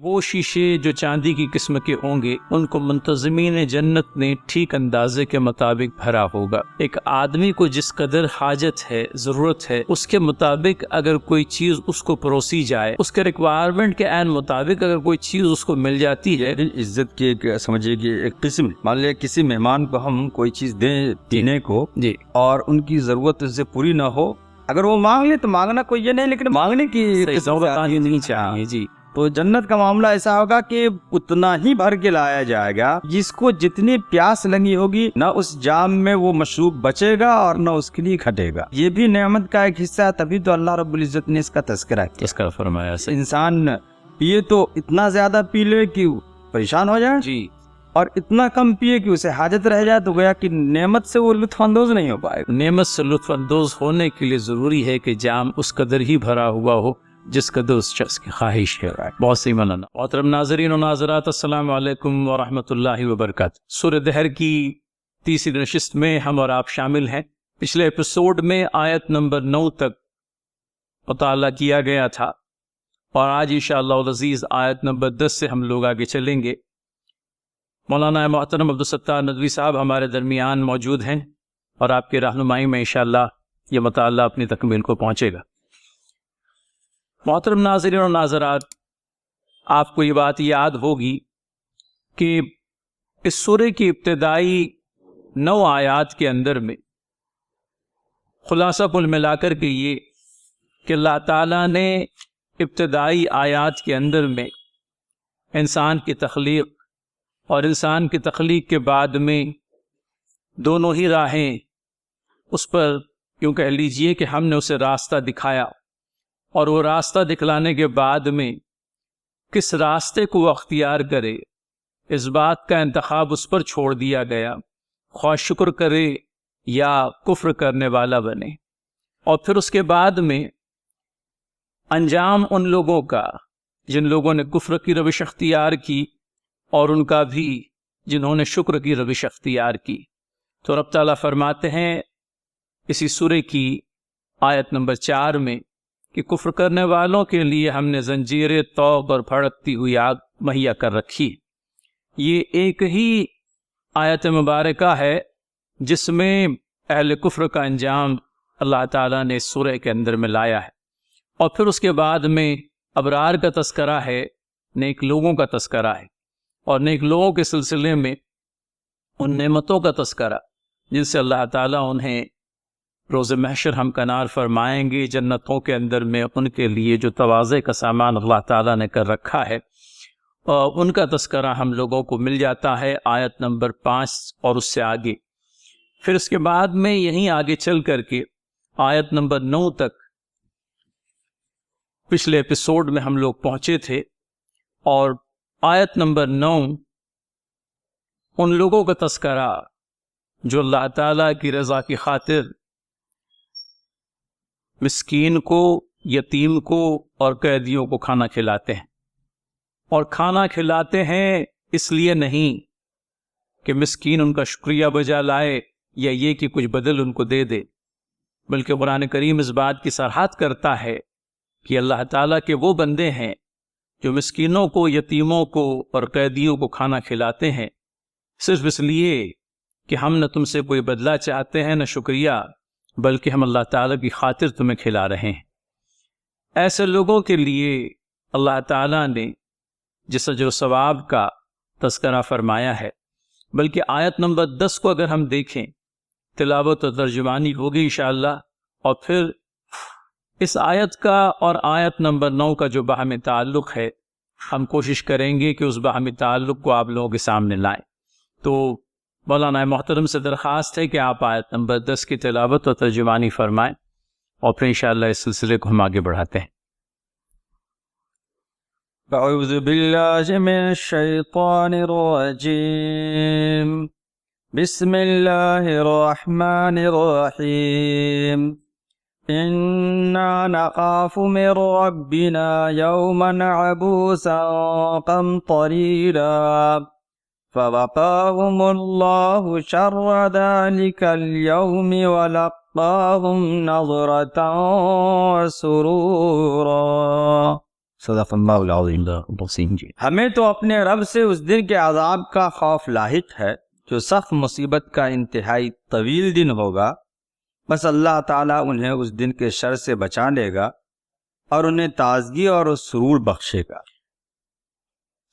وہ شیشے جو چاندی کی قسم کے ہوں گے ان کو منتظمین جنت نے ٹھیک اندازے کے مطابق بھرا ہوگا۔ ایک آدمی کو جس قدر حاجت ہے، ضرورت ہے، اس کے مطابق اگر کوئی چیز اس کو پروسی جائے، اس کے ریکوائرمنٹ کے عین مطابق اگر کوئی چیز اس کو مل جاتی ہے۔ عزت کی ایک سمجھیے کہ ایک قسم، مان لیا کسی مہمان کو ہم کوئی چیز دیں پینے کو جی، اور ان کی ضرورت اس سے پوری نہ ہو، اگر وہ مانگ لے تو مانگنا کوئی یہ نہیں، لیکن مانگنے کی نہیں چاہیے۔ جی، تو جنت کا معاملہ ایسا ہوگا کہ اتنا ہی بھر کے لایا جائے گا، جس کو جتنی پیاس لگی ہوگی نہ اس جام میں وہ مشروب بچے گا اور نہ اس کے لیے گھٹے گا۔ یہ بھی نعمت کا ایک حصہ ہے، تبھی تو اللہ رب العزت نے اس کا تذکرہ کیا، اس کا فرمایا۔ انسان پیے تو اتنا زیادہ پی لے کہ پریشان ہو جائے، جی، اور اتنا کم پیے کہ اسے حاجت رہ جائے، تو گویا کہ نعمت سے وہ لطف اندوز نہیں ہو پائے گا۔ نعمت سے لطف اندوز ہونے کے لیے ضروری ہے کہ جام اس قدر ہی بھرا ہوا ہو جس قدر اس شخص کی خواہش ہے۔ بہت سی مولانا۔ محترم ناظرین و ناظرات، السلام علیکم ورحمۃ اللہ وبرکاتہ۔ سورہ دہر کی تیسری نشست میں ہم اور آپ شامل ہیں۔ پچھلے ایپیسوڈ میں آیت نمبر 9 تک مطالعہ کیا گیا تھا، اور آج انشاءاللہ العزیز آیت نمبر 10 سے ہم لوگ آگے چلیں گے۔ مولانا محترم عبدالستار ندوی صاحب ہمارے درمیان موجود ہیں، اور آپ کی رہنمائی میں انشاءاللہ یہ مطالعہ اپنی تکمیل کو پہنچے گا۔ محترم ناظرین و ناظرات، آپ کو یہ بات یاد ہوگی کہ اس سورہ کی ابتدائی 9 آیات کے اندر میں خلاصہ کل ملا کر کے یہ کہ اللہ تعالیٰ نے ابتدائی آیات کے اندر میں انسان کی تخلیق اور انسان کی تخلیق کے بعد میں دونوں ہی راہیں اس پر یوں کہہ لیجئے کہ ہم نے اسے راستہ دکھایا، اور وہ راستہ دکھلانے کے بعد میں کس راستے کو وہ اختیار کرے اس بات کا انتخاب اس پر چھوڑ دیا گیا، خواہ شکر کرے یا کفر کرنے والا بنے۔ اور پھر اس کے بعد میں انجام ان لوگوں کا جن لوگوں نے کفر کی روش اختیار کی، اور ان کا بھی جنہوں نے شکر کی روش اختیار کی۔ تو رب تعالیٰ فرماتے ہیں اسی سورہ کی آیت نمبر 4 میں کہ کفر کرنے والوں کے لیے ہم نے زنجیر طوق اور بھڑکتی ہوئی آگ مہیا کر رکھی۔ یہ ایک ہی آیت مبارکہ ہے جس میں اہل کفر کا انجام اللہ تعالیٰ نے اس سورہ کے اندر میں لایا ہے، اور پھر اس کے بعد میں ابرار کا تذکرہ ہے، نیک لوگوں کا تذکرہ ہے، اور نیک لوگوں کے سلسلے میں ان نعمتوں کا تذکرہ جن سے اللہ تعالیٰ انہیں روز محشر ہمکنار فرمائیں گے۔ جنتوں کے اندر میں ان کے لیے جو تواضع کا سامان اللہ تعالیٰ نے کر رکھا ہے، ان کا تذکرہ ہم لوگوں کو مل جاتا ہے آیت نمبر 5 اور اس سے آگے۔ پھر اس کے بعد میں یہیں آگے چل کر کے آیت نمبر 9 تک پچھلے ایپیسوڈ میں ہم لوگ پہنچے تھے، اور آیت نمبر 9 ان لوگوں کا تذکرہ جو اللہ تعالیٰ کی رضا کی خاطر مسکین کو، یتیم کو اور قیدیوں کو کھانا کھلاتے ہیں، اور کھانا کھلاتے ہیں اس لیے نہیں کہ مسکین ان کا شکریہ بجا لائے یا یہ کہ کچھ بدل ان کو دے دے، بلکہ قرآن کریم اس بات کی صراحت کرتا ہے کہ اللہ تعالیٰ کے وہ بندے ہیں جو مسکینوں کو، یتیموں کو اور قیدیوں کو کھانا کھلاتے ہیں صرف اس لیے کہ ہم نہ تم سے کوئی بدلہ چاہتے ہیں نہ شکریہ، بلکہ ہم اللہ تعالیٰ کی خاطر تمہیں کھلا رہے ہیں۔ ایسے لوگوں کے لیے اللہ تعالیٰ نے جس اجر و ثواب کا تذکرہ فرمایا ہے، بلکہ آیت نمبر 10 کو اگر ہم دیکھیں، تلاوت و ترجمانی ہوگی انشاءاللہ، اور پھر اس آیت کا اور آیت نمبر 9 کا جو باہمی تعلق ہے ہم کوشش کریں گے کہ اس باہمی تعلق کو آپ لوگوں کے سامنے لائیں۔ تو مولانا محترم سے درخواست ہے کہ آپ آیت نمبر 10 کی تلاوت و ترجمانی فرمائیں، اور پھر انشاءاللہ اس سلسلے کو ہم آگے بڑھاتے ہیں۔ اعوذ باللہ من الشیطان الرجیم، بسم اللہ الرحمن الرحیم، انا نخاف من ربنا یوما عبوسا قمطریرا فوقاهم اللہ شر ذلك اليوم ولقاهم نظرة وسرورا۔ صدق اللہ العظیم۔ ہمیں تو اپنے رب سے اس دن کے عذاب کا خوف لاحق ہے جو سخت مصیبت کا انتہائی طویل دن ہوگا، بس اللہ تعالیٰ انہیں اس دن کے شر سے بچا لے گا اور انہیں تازگی اور سرور بخشے گا۔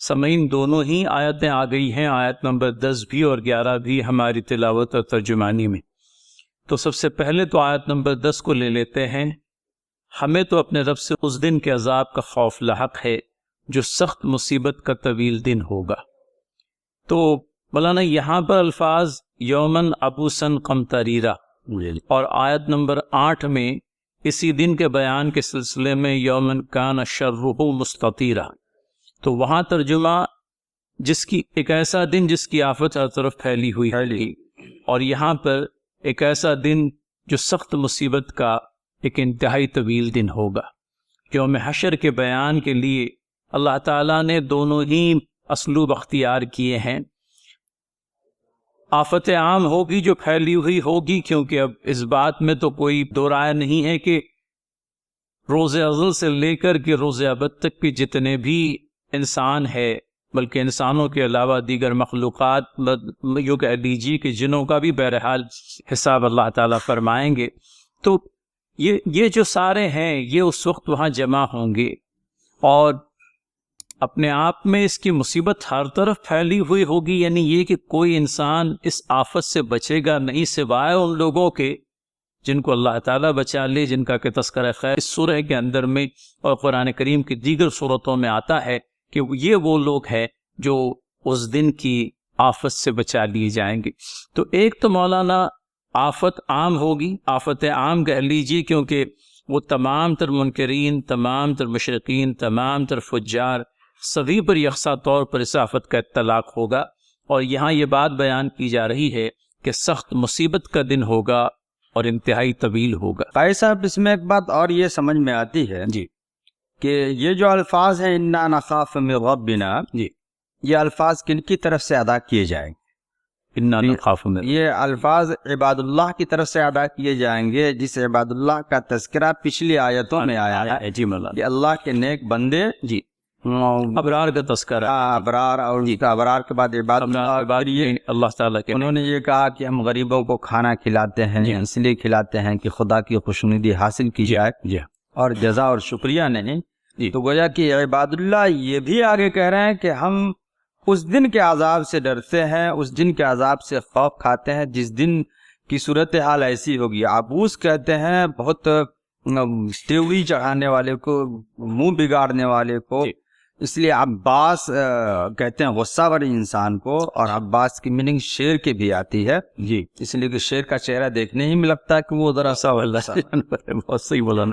سامعین، دونوں ہی آیتیں آ گئی ہیں، آیت نمبر 10 بھی اور 11 بھی ہماری تلاوت اور ترجمانی میں۔ تو سب سے پہلے تو آیت نمبر 10 کو لے لیتے ہیں۔ ہمیں تو اپنے رب سے اس دن کے عذاب کا خوف لاحق ہے جو سخت مصیبت کا طویل دن ہوگا۔ تو مولانا یہاں پر الفاظ یومن ابوسن قمطریرہ اور آیت نمبر 8 میں اسی دن کے بیان کے سلسلے میں یومن کان شرہ مستطیرہ، تو وہاں ترجمہ جس کی ایک ایسا دن جس کی آفت ہر طرف پھیلی ہوئی ہے، اور یہاں پر ایک ایسا دن جو سخت مصیبت کا ایک انتہائی طویل دن ہوگا۔ یوم حشر کے بیان کے لیے اللہ تعالیٰ نے دونوں ہی اسلوب اختیار کیے ہیں۔ آفت عام ہوگی جو پھیلی ہوئی ہوگی، کیونکہ اب اس بات میں تو کوئی دو رائے نہیں ہے کہ روز ازل سے لے کر کے روز ابد تک کے جتنے بھی انسان ہے، بلکہ انسانوں کے علاوہ دیگر مخلوقات، یوں کہہ لیجیے کہ جنوں کا بھی بہرحال حساب اللہ تعالیٰ فرمائیں گے۔ تو یہ جو سارے ہیں یہ اس وقت وہاں جمع ہوں گے، اور اپنے آپ میں اس کی مصیبت ہر طرف پھیلی ہوئی ہوگی، یعنی یہ کہ کوئی انسان اس آفت سے بچے گا نہیں سوائے ان لوگوں کے جن کو اللہ تعالیٰ بچا لے، جن کا کہ تذکرہ خیر اس سورہ کے اندر میں اور قرآن کریم کی دیگر صورتوں میں آتا ہے کہ یہ وہ لوگ ہیں جو اس دن کی آفت سے بچا لیے جائیں گے۔ تو ایک تو مولانا آفت عام ہوگی، آفت عام کہہ لیجیے، کیونکہ وہ تمام تر منکرین، تمام تر مشرقین، تمام تر فجار سبھی پر یکساں طور پر اس آفت کا اطلاق ہوگا۔ اور یہاں یہ بات بیان کی جا رہی ہے کہ سخت مصیبت کا دن ہوگا اور انتہائی طویل ہوگا۔ بھائی صاحب، اس میں ایک بات اور یہ سمجھ میں آتی ہے جی کہ یہ جو الفاظ ہیں انا نخاف من ربنا، جی، یہ الفاظ کن کی طرف سے ادا کیے جائیں گے؟ انا نخاف من، یہ الفاظ عباد اللہ کی طرف سے ادا کیے جائیں گے، جس عباد اللہ کا تذکرہ پچھلی آیتوں میں آیا ہے جی مولانا، کہ اللہ کے نیک بندے، جی، ابرار کا تذکرہ، ابرار، اور ابرار کے بعد عباد اللہ تعالیٰ کے، انہوں نے یہ کہا کہ ہم غریبوں کو کھانا کھلاتے ہیں، اس لیے کھلاتے ہیں کہ خدا کی خوشنودی حاصل کی جائے، جی، اور جزا اور شکریہ نہیں۔ جی، تو گویا کہ عباد اللہ یہ بھی آگے کہہ رہے ہیں کہ ہم اس دن کے عذاب سے ڈرتے ہیں، اس دن کے عذاب سے خوف کھاتے ہیں جس دن کی صورتحال ایسی ہوگی۔ عبوس کہتے ہیں بہت تیوری چڑھانے والے کو، منہ بگاڑنے والے کو، اس لیے عباس کہتے ہیں غصہ والی انسان کو، اور عباس کی میننگ شیر کی بھی آتی ہے، جی، اس لیے کہ شیر کا چہرہ دیکھنے ہی میں لگتا ہے کہ وہ ذرا سا بہت صحیح بولا۔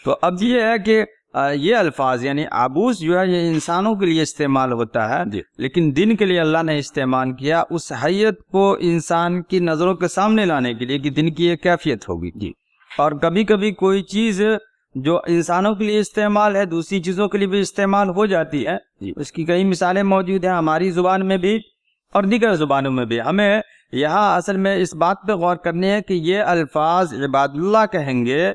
تو اب یہ ہے کہ یہ الفاظ یعنی عبوس جو ہے یہ انسانوں کے لیے استعمال ہوتا ہے، لیکن دن کے لیے اللہ نے استعمال کیا اس حیت کو انسان کی نظروں کے سامنے لانے کے لیے کہ دن کی ایک کیفیت ہوگی۔ جی، اور کبھی کبھی کوئی چیز جو انسانوں کے لیے استعمال ہے دوسری چیزوں کے لیے بھی استعمال ہو جاتی ہے، اس کی کئی مثالیں موجود ہیں ہماری زبان میں بھی اور دیگر زبانوں میں بھی۔ ہمیں یہاں اصل میں اس بات پہ غور کرنی ہے کہ یہ الفاظ عباد اللہ کہیں گے،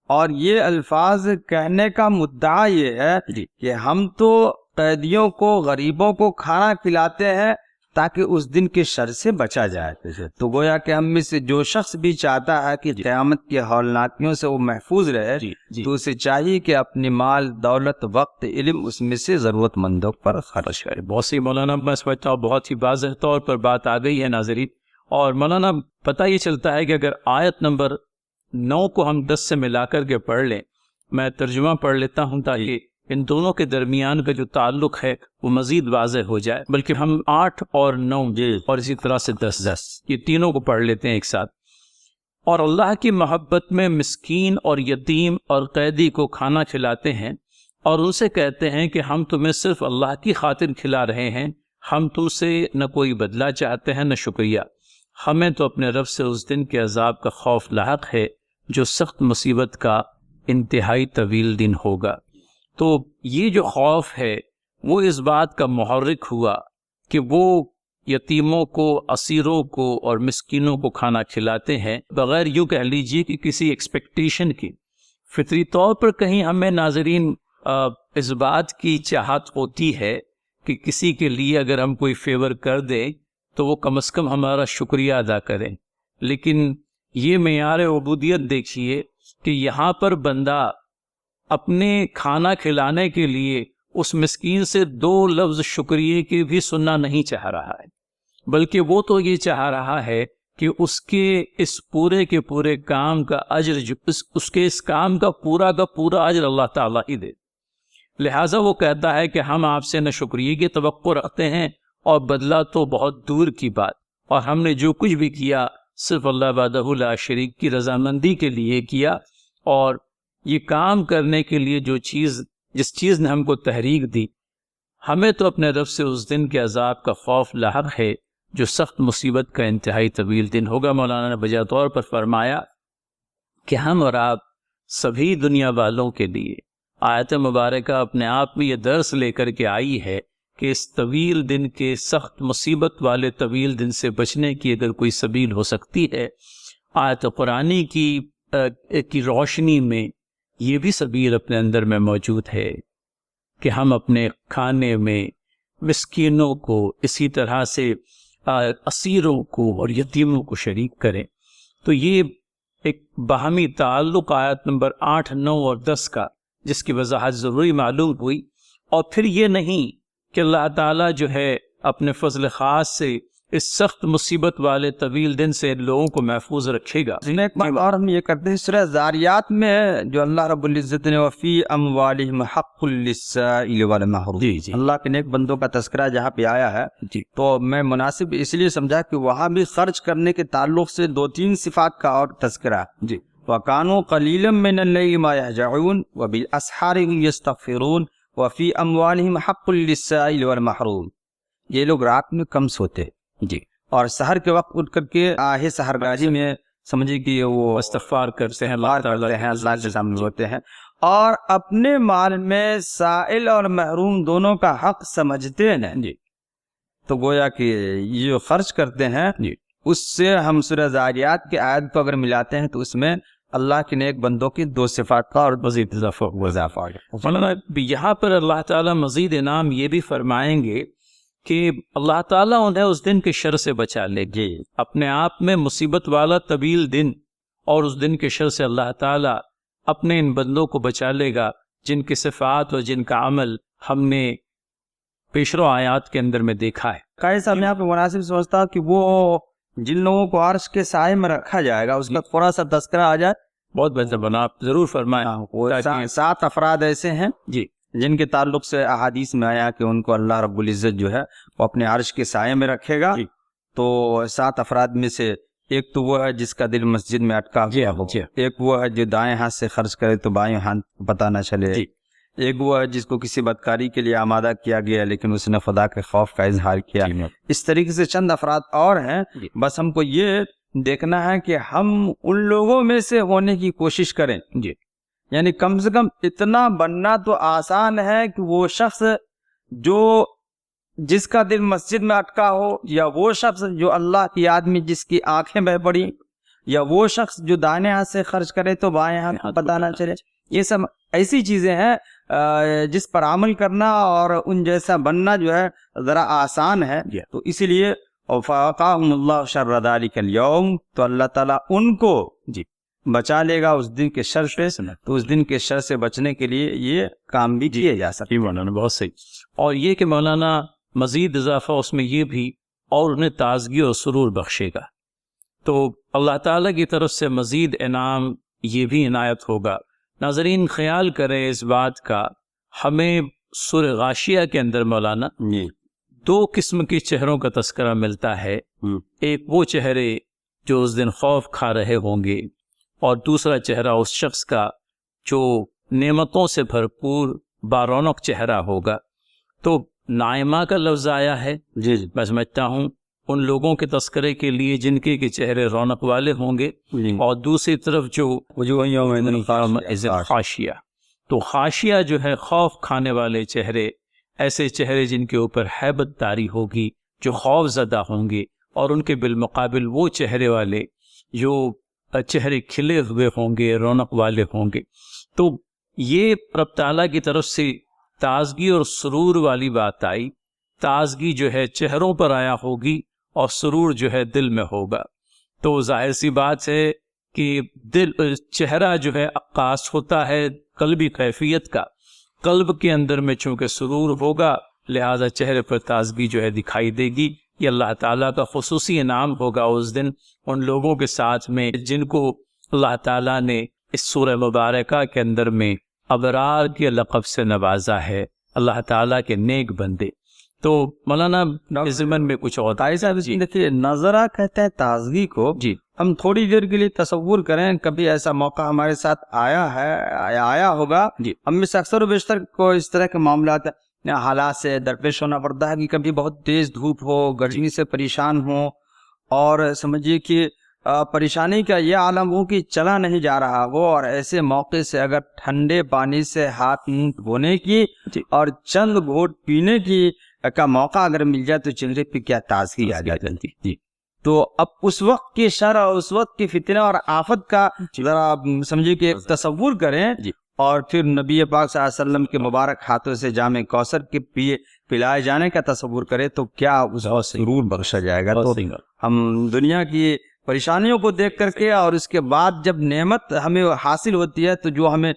اور یہ الفاظ کہنے کا مدعا یہ ہے کہ ہم تو قیدیوں کو، غریبوں کو کھانا کھلاتے ہیں تاکہ اس دن کے شر سے بچا جائے۔ تو گویا کہ ہم میں سے جو شخص بھی چاہتا ہے کہ قیامت کی ہولناکیوں سے وہ محفوظ رہے، تو اسے چاہیے کہ اپنی مال، دولت، وقت، علم اس میں سے ضرورت مندوں پر خرچ کرے۔ بہت سی مولانا، میں سمجھتا ہوں بہت ہی واضح طور پر بات آ گئی ہے ناظرین۔ اور مولانا پتہ یہ چلتا ہے کہ اگر آیت نمبر 9 کو ہم 10 سے ملا کر کے پڑھ لیں، میں ترجمہ پڑھ لیتا ہوں تاکہ ان دونوں کے درمیان کا جو تعلق ہے وہ مزید واضح ہو جائے، بلکہ ہم 8 اور 9 اور اسی طرح سے 10 یہ تینوں کو پڑھ لیتے ہیں ایک ساتھ۔ اور اللہ کی محبت میں مسکین اور یتیم اور قیدی کو کھانا کھلاتے ہیں اور ان سے کہتے ہیں کہ ہم تمہیں صرف اللہ کی خاطر کھلا رہے ہیں، ہم تم سے نہ کوئی بدلہ چاہتے ہیں نہ شکریہ، ہمیں تو اپنے رب سے اس دن کے عذاب کا خوف لاحق ہے جو سخت مصیبت کا انتہائی طویل دن ہوگا۔ تو یہ جو خوف ہے وہ اس بات کا محرک ہوا کہ وہ یتیموں کو، اسیروں کو اور مسکینوں کو کھانا کھلاتے ہیں بغیر یوں کہہ لیجیے کہ کسی ایکسپیکٹیشن کی۔ فطری طور پر کہیں ہمیں ناظرین اس بات کی چاہت ہوتی ہے کہ کسی کے لیے اگر ہم کوئی فیور کر دیں تو وہ کم از کم ہمارا شکریہ ادا کریں، لیکن یہ معیار عبودیت دیکھیے کہ یہاں پر بندہ اپنے کھانا کھلانے کے لیے اس مسکین سے 2 لفظ شکریہ کی بھی سننا نہیں چاہ رہا ہے، بلکہ وہ تو یہ چاہ رہا ہے کہ اس کے اس پورے کے پورے کام کا اجر اس کے اس کام کا پورا اجر اللہ تعالیٰ ہی دے۔ لہٰذا وہ کہتا ہے کہ ہم آپ سے نہ شکریہ کی توقع رکھتے ہیں اور بدلہ تو بہت دور کی بات، اور ہم نے جو کچھ بھی کیا صرف اللہ وحدہ لا شریک کی رضامندی کے لیے کیا، اور یہ کام کرنے کے لیے جس چیز نے ہم کو تحریک دی، ہمیں تو اپنے رب سے اس دن کے عذاب کا خوف لاحق ہے جو سخت مصیبت کا انتہائی طویل دن ہوگا۔ مولانا نے بجا طور پر فرمایا کہ ہم اور آپ سبھی دنیا والوں کے لیے آیت مبارکہ اپنے آپ میں یہ درس لے کر کے آئی ہے کہ اس طویل دن کے سخت مصیبت والے طویل دن سے بچنے کی اگر کوئی سبیل ہو سکتی ہے، آیت قرآنی کی روشنی میں یہ بھی سبیل اپنے اندر میں موجود ہے کہ ہم اپنے کھانے میں مسکینوں کو، اسی طرح سے اسیروں کو اور یتیموں کو شریک کریں۔ تو یہ ایک باہمی تعلق آیت نمبر 8، 9 اور 10 کا، جس کی وضاحت ضروری معلوم ہوئی۔ اور پھر یہ نہیں کہ اللہ تعالیٰ جو ہے اپنے فضل خاص سے اس سخت مصیبت والے طویل دن سے لوگوں کو محفوظ رکھے گا۔ ایک بات اور ہم یہ کرتے ہیں، سورہ ذاریات میں جو اللہ رب العزت نے وفی اموالہم حق للسائل والمحروم، جی اللہ کے نیک بندوں کا تذکرہ جہاں پہ آیا ہے، تو میں مناسب اس لیے سمجھا کہ وہاں بھی خرچ کرنے کے تعلق سے 2-3 صفات کا اور تذکرہ۔ وَكَانُوا قَلِيلًا مِّنَ اللَّيْلِ مَا يَهْجَعُونَ وَبِالْأَسْحَارِ هُمْ يَسْتَغْفِرُونَ وَفِي أَمْوَالِهِمْ حَقٌّ لِلسَّائِلِ وَالْمَحْرُومِ۔ یہ لوگ رات میں کم سوتے اور سحر کے وقت اٹھ کر کے آہ سحرگاہی میں سمجھے کہ وہ استغفار کرتے ہیں، اللہ کے سامنے ہوتے ہیں، اور اپنے مال میں سائل اور محروم دونوں کا حق سمجھتے ہیں۔ تو گویا کہ یہ جو خرچ کرتے ہیں اس سے ہم سورہ ذاریات کی آیت کو اگر ملاتے ہیں تو اس میں اللہ کے نیک بندوں کی 2 صفات کا اور مزید اضافہ مولانا یہاں پر اللہ تعالیٰ مزید انعام یہ بھی فرمائیں گے کہ اللہ تعالیٰ انہیں اس دن کے شر سے بچا لے گی۔ اپنے آپ میں مصیبت والا طویل دن اور اس دن کے شر سے اللہ تعالیٰ اپنے ان بندوں کو بچا لے گا جن کی صفات اور جن کا عمل ہم نے پیشرو آیات کے اندر میں دیکھا ہے۔ قائد صاحب میں یہاں پہ مناسب سمجھتا ہوں کہ وہ جن لوگوں کو عرش کے سائے میں رکھا جائے گا اس کا تھوڑا سا تذکرہ آ جائے۔ بہت بہتر بنا، آپ ضرور فرمائیں۔ 7 افراد ایسے ہیں جن کے تعلق سے احادیث میں آیا کہ ان کو اللہ رب العزت جو ہے وہ اپنے عرش کے سائے میں رکھے گا۔ تو 7 افراد میں سے ایک تو وہ ہے جس کا دل مسجد میں اٹکا ہوا، ایک وہ ہے جو دائیں ہاتھ سے خرچ کرے تو بائیں ہاتھ پتہ نہ چلے، ایک وہ ہے جس کو کسی بدکاری کے لیے آمادہ کیا گیا لیکن اس نے خدا کے خوف کا اظہار کیا۔ اس طریقے سے چند افراد اور ہیں، بس ہم کو یہ دیکھنا ہے کہ ہم ان لوگوں میں سے ہونے کی کوشش کریں۔ یعنی کم سے کم اتنا بننا تو آسان ہے کہ وہ شخص جس کا دل مسجد میں اٹکا ہو، یا وہ شخص جو اللہ کی یاد میں جس کی آنکھیں بہہ پڑی، یا وہ شخص جو دائیں ہاتھ سے خرچ کرے تو بائیں ہاتھ پتہ نہ چلے، یہ سب ایسی چیزیں ہیں جس پر عمل کرنا اور ان جیسا بننا جو ہے ذرا آسان ہے۔ تو اسی لیے وَفَوَقَاهُمُ اللَّهُ شَرَّ ذَلِكَ الْيَوْمِ، تو اللہ تعالیٰ ان کو بچا لے گا اس دن کے شر سے۔ تو اس دن کے شر سے بچنے کے لیے یہ کام بھی کیے جا سکتے ہیں۔ مولانا بہت صحیح۔ اور یہ کہ مولانا مزید اضافہ اس میں یہ بھی، اور انہیں تازگی اور سرور بخشے گا۔ تو اللہ تعالیٰ کی طرف سے مزید انعام یہ بھی عنایت ہوگا۔ ناظرین خیال کریں اس بات کا، ہمیں سورہ غاشیہ کے اندر مولانا 2 قسم کے چہروں کا تذکرہ ملتا ہے۔ ایک وہ چہرے جو اس دن خوف کھا رہے ہوں گے، اور دوسرا چہرہ اس شخص کا جو نعمتوں سے بھرپور بارونق چہرہ ہوگا۔ تو نائمہ کا لفظ آیا ہے، میں سمجھتا ہوں ان لوگوں کے تذکرے کے لیے جن کے چہرے رونق والے ہوں گے، اور دوسری طرف جو خاشیہ، تو خاشیہ جو ہے خوف کھانے والے چہرے، ایسے چہرے جن کے اوپر ہیبت طاری ہوگی، جو خوف زدہ ہوں گے، اور ان کے بالمقابل وہ چہرے والے جو چہرے کھلے ہوئے ہوں گے، رونق والے ہوں گے۔ تو یہ رب تعالیٰ کی طرف سے تازگی اور سرور والی بات آئی. تازگی جو ہے چہروں پر آیا ہوگی اور سرور جو ہے دل میں ہوگا. تو ظاہر سی بات ہے کہ چہرہ جو ہے عکاس ہوتا ہے قلبی کیفیت کا. قلب کے اندر میں چونکہ سرور ہوگا لہذا چہرے پر تازگی جو ہے دکھائی دے گی. یہ اللہ تعالیٰ کا خصوصی انعام ہوگا اس دن ان لوگوں کے ساتھ میں جن کو اللہ تعالیٰ نے اس سورہ مبارکہ کے اندر میں ابرار کے لقب سے نوازا ہے، اللہ تعالیٰ کے نیک بندے. تو مولانا اس ضمن میں کچھ اور صاحب دیکھیے نظرہ کہتے ہیں تازگی کو. جی ہم تھوڑی دیر کے لیے تصور کریں کبھی ایسا موقع ہمارے ساتھ آیا ہوگا. جی ہم میں سے اکثر و بیشتر کو اس طرح کے معاملات حالات سے درپیش ہونا پڑتا ہے کہ کبھی بہت تیز دھوپ ہو، گرمی سے پریشان ہو، اور سمجھیے کہ پریشانی کا یہ عالم ہو کہ چلا نہیں جا رہا ہو، اور ایسے موقع سے اگر ٹھنڈے پانی سے ہاتھ منہ دھونے کی اور چند گھونٹ پینے کی کا موقع اگر مل جائے تو چہرے پہ کیا تازگی آ جاتی. جی تو اب اس وقت کی شر اور اس وقت کی فتنہ اور آفت کا ذرا سمجھیے کہ تصور کریں، اور پھر نبی پاک صلی اللہ علیہ وسلم کے مبارک ہاتھوں سے جام کوثر کے پلائے جانے کا تصور کریں تو کیا اس کو سرور بخشا جائے گا. تو ہم دنیا کی پریشانیوں کو دیکھ کر کے اور اس کے بعد جب نعمت ہمیں حاصل ہوتی ہے تو جو ہمیں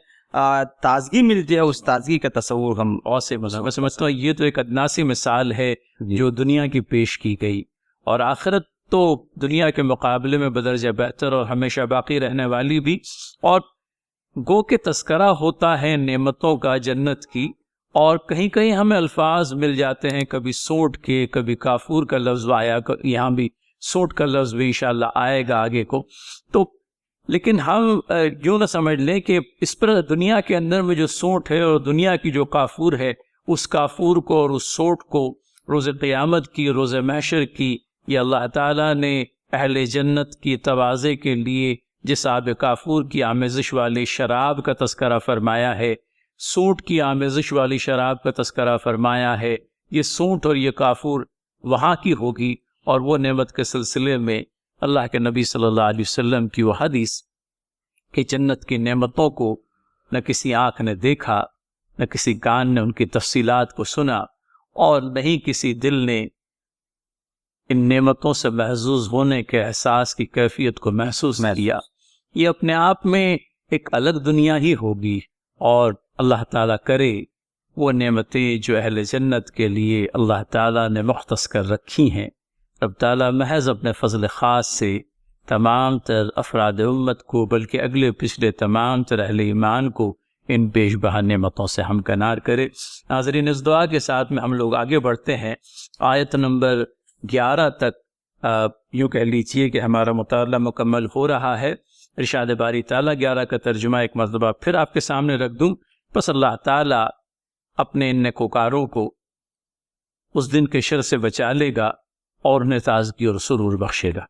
تازگی ملتی ہے اس تازگی کا تصور ہم میں سمجھتا ہوں یہ تو ایک ادنا سی مثال ہے جو دنیا کی پیش کی گئی، اور آخرت تو دنیا کے مقابلے میں بدرجہ بہتر اور ہمیشہ باقی رہنے والی بھی. اور گو کے تذکرہ ہوتا ہے نعمتوں کا جنت کی، اور کہیں کہیں ہمیں الفاظ مل جاتے ہیں کبھی سونٹ کے، کبھی کافور کا لفظ آیا، یہاں بھی سونٹ کا لفظ بھی انشاءاللہ آئے گا آگے کو. تو لیکن ہم یوں نہ سمجھ لیں کہ اس پر دنیا کے اندر میں جو سونٹ ہے اور دنیا کی جو کافور ہے اس کافور کو اور اس سونٹ کو روز قیامت کی، روز محشر کی، یہ اللہ تعالیٰ نے اہل جنت کی تواضع کے لیے جس آب کافور کی آمیزش والی شراب کا تذکرہ فرمایا ہے، سونٹ کی آمیزش والی شراب کا تذکرہ فرمایا ہے. یہ سونٹ اور یہ کافور وہاں کی ہوگی، اور وہ نعمت کے سلسلے میں اللہ کے نبی صلی اللہ علیہ وسلم کی وہ حدیث کہ جنت کی نعمتوں کو نہ کسی آنکھ نے دیکھا، نہ کسی کان نے ان کی تفصیلات کو سنا، اور نہیں کسی دل نے ان نعمتوں سے محظوظ ہونے کے احساس کی کیفیت کو محسوس کیا. یہ اپنے آپ میں ایک الگ دنیا ہی ہوگی، اور اللہ تعالیٰ کرے وہ نعمتیں جو اہل جنت کے لیے اللہ تعالیٰ نے مختص کر رکھی ہیں، رب تعالیٰ محض اپنے فضل خاص سے تمام تر افراد امت کو بلکہ اگلے پچھلے تمام تر اہل ایمان کو ان بیش بہا نعمتوں سے ہمکنار کرے. ناظرین اس دعا کے ساتھ میں ہم لوگ آگے بڑھتے ہیں آیت نمبر 11 تک. یوں کہہ لیجیے کہ ہمارا مطالعہ مکمل ہو رہا ہے. ارشاد باری تعالیٰ 11 کا ترجمہ ایک مرتبہ پھر آپ کے سامنے رکھ دوں. بس اللہ تعالیٰ اپنے ان نیکوکاروں کو اس دن کے شر سے بچا لے گا اور انہیں تازگی اور سرور بخشے گا.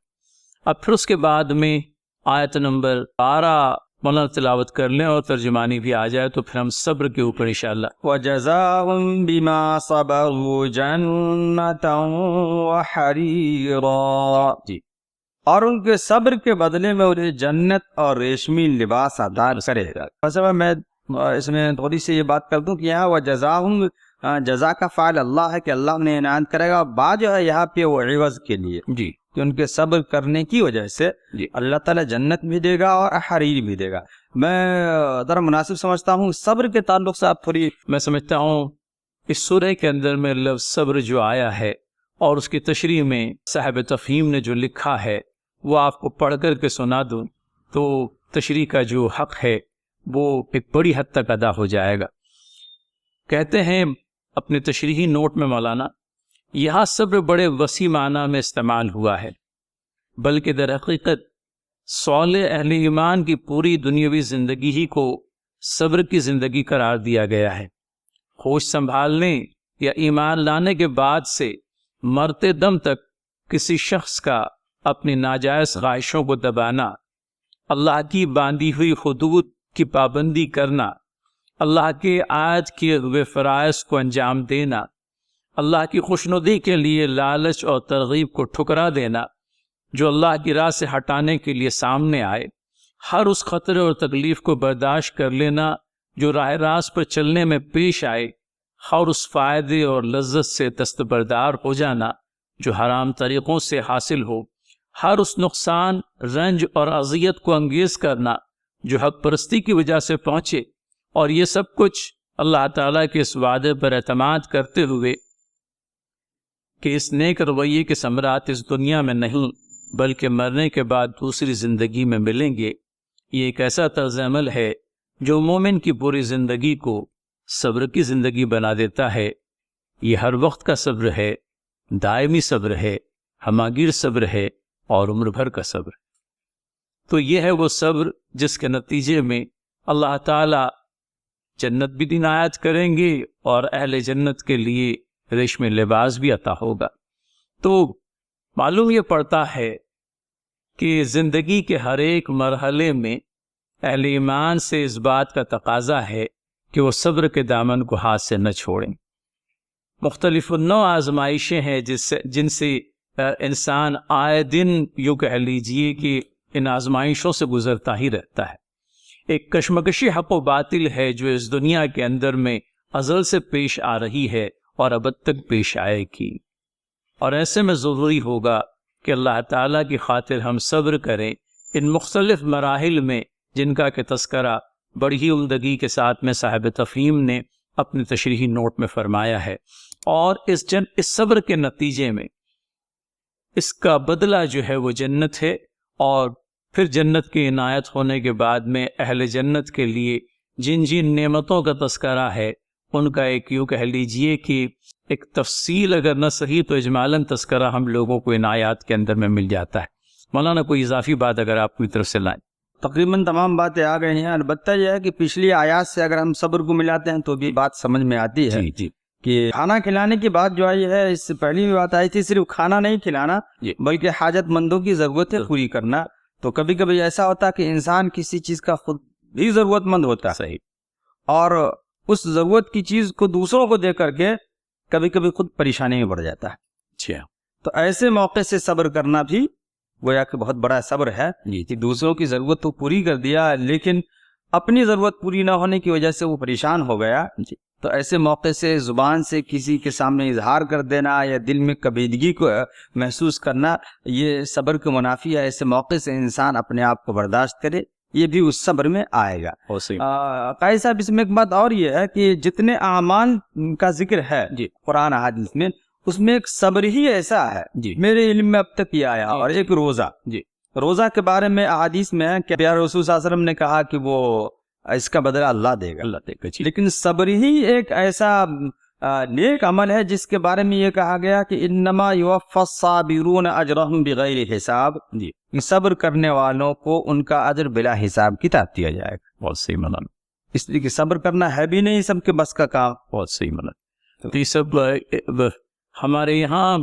اب پھر اس کے بعد میں آیت نمبر 12 مولانا تلاوت کر لیں اور ترجمانی بھی آ جائے تو پھر ہم صبر کے اوپر انشاءاللہ. وَجَزَاهُمْ بِمَا صَبَرُوا جَنَّةً وَحَرِيرًا. جی اور ان کے صبر کے بدلے میں انہیں جنت اور ریشمی لباس عطا کرے گا. مثلا میں اس میں تھوڑی سی یہ بات کر دوں کہ یہاں وَجَزَاهُمْ جزا کا فعل اللہ ہے کہ اللہ انہیں عنایت کرے گا. بات جو ہے یہاں پہ وہ عوض کے لیے جی کہ ان کے صبر کرنے کی وجہ سے اللہ تعالیٰ جنت بھی دے گا اور حریر بھی دے گا. میں ذرا مناسب سمجھتا ہوں صبر کے تعلق سے آپ تھوڑی. میں سمجھتا ہوں اس سورہ کے اندر میں لفظ صبر جو آیا ہے اور اس کی تشریح میں صاحب تفہیم نے جو لکھا ہے وہ آپ کو پڑھ کر کے سنا دوں تو تشریح کا جو حق ہے وہ ایک بڑی حد تک ادا ہو جائے گا. کہتے ہیں اپنے تشریحی نوٹ میں مولانا یہاں صبر بڑے وسیع معنی میں استعمال ہوا ہے، بلکہ در حقیقت صالح اہل ایمان کی پوری دنیاوی زندگی ہی کو صبر کی زندگی قرار دیا گیا ہے. ہوش سنبھالنے یا ایمان لانے کے بعد سے مرتے دم تک کسی شخص کا اپنی ناجائز خواہشوں کو دبانا، اللہ کی باندھی ہوئی حدود کی پابندی کرنا، اللہ کے عائد کیے ہوئے فرائض کو انجام دینا، اللہ کی خوشنودی کے لیے لالچ اور ترغیب کو ٹھکرا دینا جو اللہ کی راہ سے ہٹانے کے لیے سامنے آئے، ہر اس خطرے اور تکلیف کو برداشت کر لینا جو راہ راست پر چلنے میں پیش آئے، اور اس فائدے اور لذت سے دستبردار ہو جانا جو حرام طریقوں سے حاصل ہو، ہر اس نقصان، رنج اور اذیت کو انگیز کرنا جو حق پرستی کی وجہ سے پہنچے، اور یہ سب کچھ اللہ تعالیٰ کے اس وعدے پر اعتماد کرتے ہوئے کہ اس نیک رویے کے ثمرات اس دنیا میں نہیں بلکہ مرنے کے بعد دوسری زندگی میں ملیں گے۔ یہ ایک ایسا طرز عمل ہے جو مومن کی پوری زندگی کو صبر کی زندگی بنا دیتا ہے۔ یہ ہر وقت کا صبر ہے، دائمی صبر ہے، ہماگیر صبر ہے اور عمر بھر کا صبر۔ تو یہ ہے وہ صبر جس کے نتیجے میں اللہ تعالی جنت بھی عنایت کریں گے اور اہل جنت کے لیے ریشمی لباس بھی عطا ہوگا۔ تو معلوم یہ پڑتا ہے کہ زندگی کے ہر ایک مرحلے میں اہل ایمان سے اس بات کا تقاضا ہے کہ وہ صبر کے دامن کو ہاتھ سے نہ چھوڑیں۔ مختلف النوع آزمائشیں ہیں جن سے انسان آئے دن یوں کہہ لیجیے کہ ان آزمائشوں سے گزرتا ہی رہتا ہے۔ ایک کشمکشی حق و باطل ہے جو اس دنیا کے اندر میں ازل سے پیش آ رہی ہے اور ابد تک پیش آئے گی، اور ایسے میں ضروری ہوگا کہ اللہ تعالیٰ کی خاطر ہم صبر کریں ان مختلف مراحل میں، جن کا کہ تذکرہ بڑی ہی عمدگی کے ساتھ میں صاحب تفہیم نے اپنے تشریحی نوٹ میں فرمایا ہے۔ اور اس صبر کے نتیجے میں اس کا بدلہ جو ہے وہ جنت ہے، اور پھر جنت کی عنایت ہونے کے بعد میں اہل جنت کے لیے جن جن نعمتوں کا تذکرہ ہے ان کا ایک یوں کہہ لیجئے کہ ایک تفصیل اگر نہ صحیح تو اجمالاً تذکرہ ہم لوگوں کو ان آیات کے اندر میں مل جاتا ہے۔ مولانا کوئی اضافی بات اگر آپ کی طرف سے لائیں؟ تقریباً تمام باتیں آ گئی ہیں، البتہ یہ ہے کہ پچھلی آیات سے اگر ہم صبر کو ملاتے ہیں تو بھی بات سمجھ میں آتی ہے جی کہ کھانا کھلانے کی بات جو آئی ہے، اس سے پہلی بھی بات آئی تھی، صرف کھانا نہیں کھلانا بلکہ حاجت مندوں کی ضرورتیں پوری کرنا۔ تو کبھی کبھی ایسا ہوتا ہے کہ انسان کسی چیز کا خود بھی ضرورت مند ہوتا ہے، صحیح، اور اس ضرورت کی چیز کو دوسروں کو دے کر کے کبھی کبھی خود پریشانی میں پڑ جاتا ہے۔ اچھا، تو ایسے موقع سے صبر کرنا بھی گویا کہ بہت بڑا صبر ہے کہ دوسروں کی ضرورت تو پوری کر دیا لیکن اپنی ضرورت پوری نہ ہونے کی وجہ سے وہ پریشان ہو گیا۔ تو ایسے موقع سے زبان سے کسی کے سامنے اظہار کر دینا یا دل میں کبیدگی کو محسوس کرنا، یہ صبر کے منافی ہے۔ ایسے موقع سے انسان اپنے آپ کو برداشت کرے، یہ بھی اس صبر میں آئے گا۔ قائد صاحب، اس میں ایک بات اور یہ ہے کہ جتنے اعمال کا ذکر ہے قرآن حدیث میں، اس میں ایک صبر ہی ایسا ہے میرے علم میں اب تک یہ آیا، اور ایک روزہ۔ روزہ کے بارے میں احادیث میں ہے کہ پیارے رسول صلی اللہ علیہ وسلم نے کہا کہ وہ اس کا بدلہ اللہ دے گا، لیکن صبر ہی ایک ایسا نیک عمل ہے جس کے بارے میں یہ کہا گیا کہ انما یوفی الصابرون اجرہم بغیر حساب، صبر کرنے والوں کو ان کا اجر بلا حساب کتاب دیا جائے گا۔ بہت صحیح مولانا، اس لیے کہ صبر کرنا ہے بھی نہیں سب کے بس کا کام۔ بہت صحیح مولانا۔ تو یہ سب ہمارے یہاں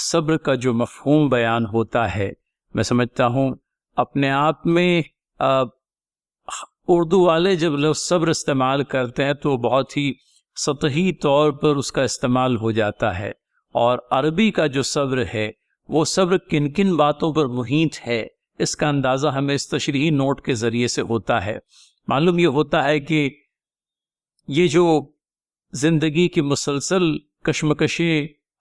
صبر کا جو مفہوم بیان ہوتا ہے، میں سمجھتا ہوں اپنے آپ میں اردو والے جب لفظ صبر استعمال کرتے ہیں تو بہت ہی سطحی طور پر اس کا استعمال ہو جاتا ہے، اور عربی کا جو صبر ہے وہ صبر کن کن باتوں پر محیط ہے اس کا اندازہ ہمیں اس تشریحی نوٹ کے ذریعے سے ہوتا ہے۔ معلوم یہ ہوتا ہے کہ یہ جو زندگی کی مسلسل کشمکش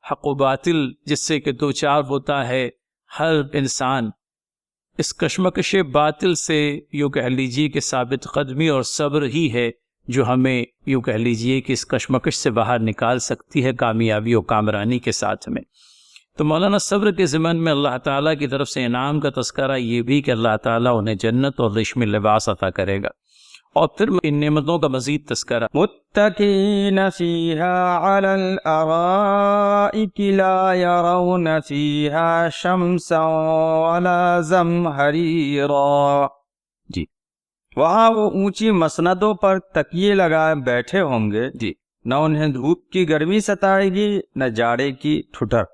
حق و باطل جس سے کہ دوچار ہوتا ہے ہر انسان، اس کشمکش باطل سے یوں کہہ لیجیے کہ ثابت قدمی اور صبر ہی ہے جو ہمیں یوں کہہ لیجیے کہ اس کشمکش سے باہر نکال سکتی ہے کامیابی و کامرانی کے ساتھ میں۔ تو مولانا صبر کے ضمن میں اللہ تعالیٰ کی طرف سے انعام کا تذکرہ یہ بھی کہ اللہ تعالیٰ انہیں جنت اور ریشمی لباس عطا کرے گا، اور پھر ان نعمتوں کا مزید تذکرہ۔ متکئین فیہا علی الارائک لا یرون فیہا شمسا ولا زمہریرا، وہاں وہ اونچی مسندوں پر تکیے لگائے بیٹھے ہوں گے، نہ انہیں دھوپ کی گرمی ستائے گی نہ جاڑے کی ٹھٹر۔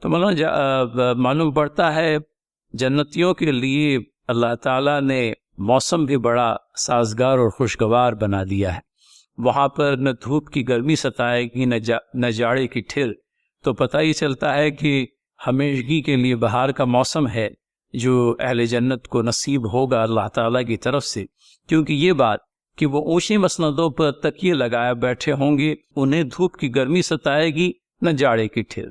تو مولانا معلوم پڑتا ہے جنتیوں کے لیے اللہ تعالیٰ نے موسم بھی بڑا سازگار اور خوشگوار بنا دیا ہے، وہاں پر نہ دھوپ کی گرمی ستائے گی نہ جاڑے کی ٹھل۔ تو پتہ ہی چلتا ہے کہ ہمیشگی کے لیے بہار کا موسم ہے جو اہل جنت کو نصیب ہوگا اللہ تعالیٰ کی طرف سے، کیونکہ یہ بات کہ وہ اونچی مسندوں پر تکیے لگائے بیٹھے ہوں گے، انہیں دھوپ کی گرمی ستائے گی نہ جاڑے کی ٹھیر۔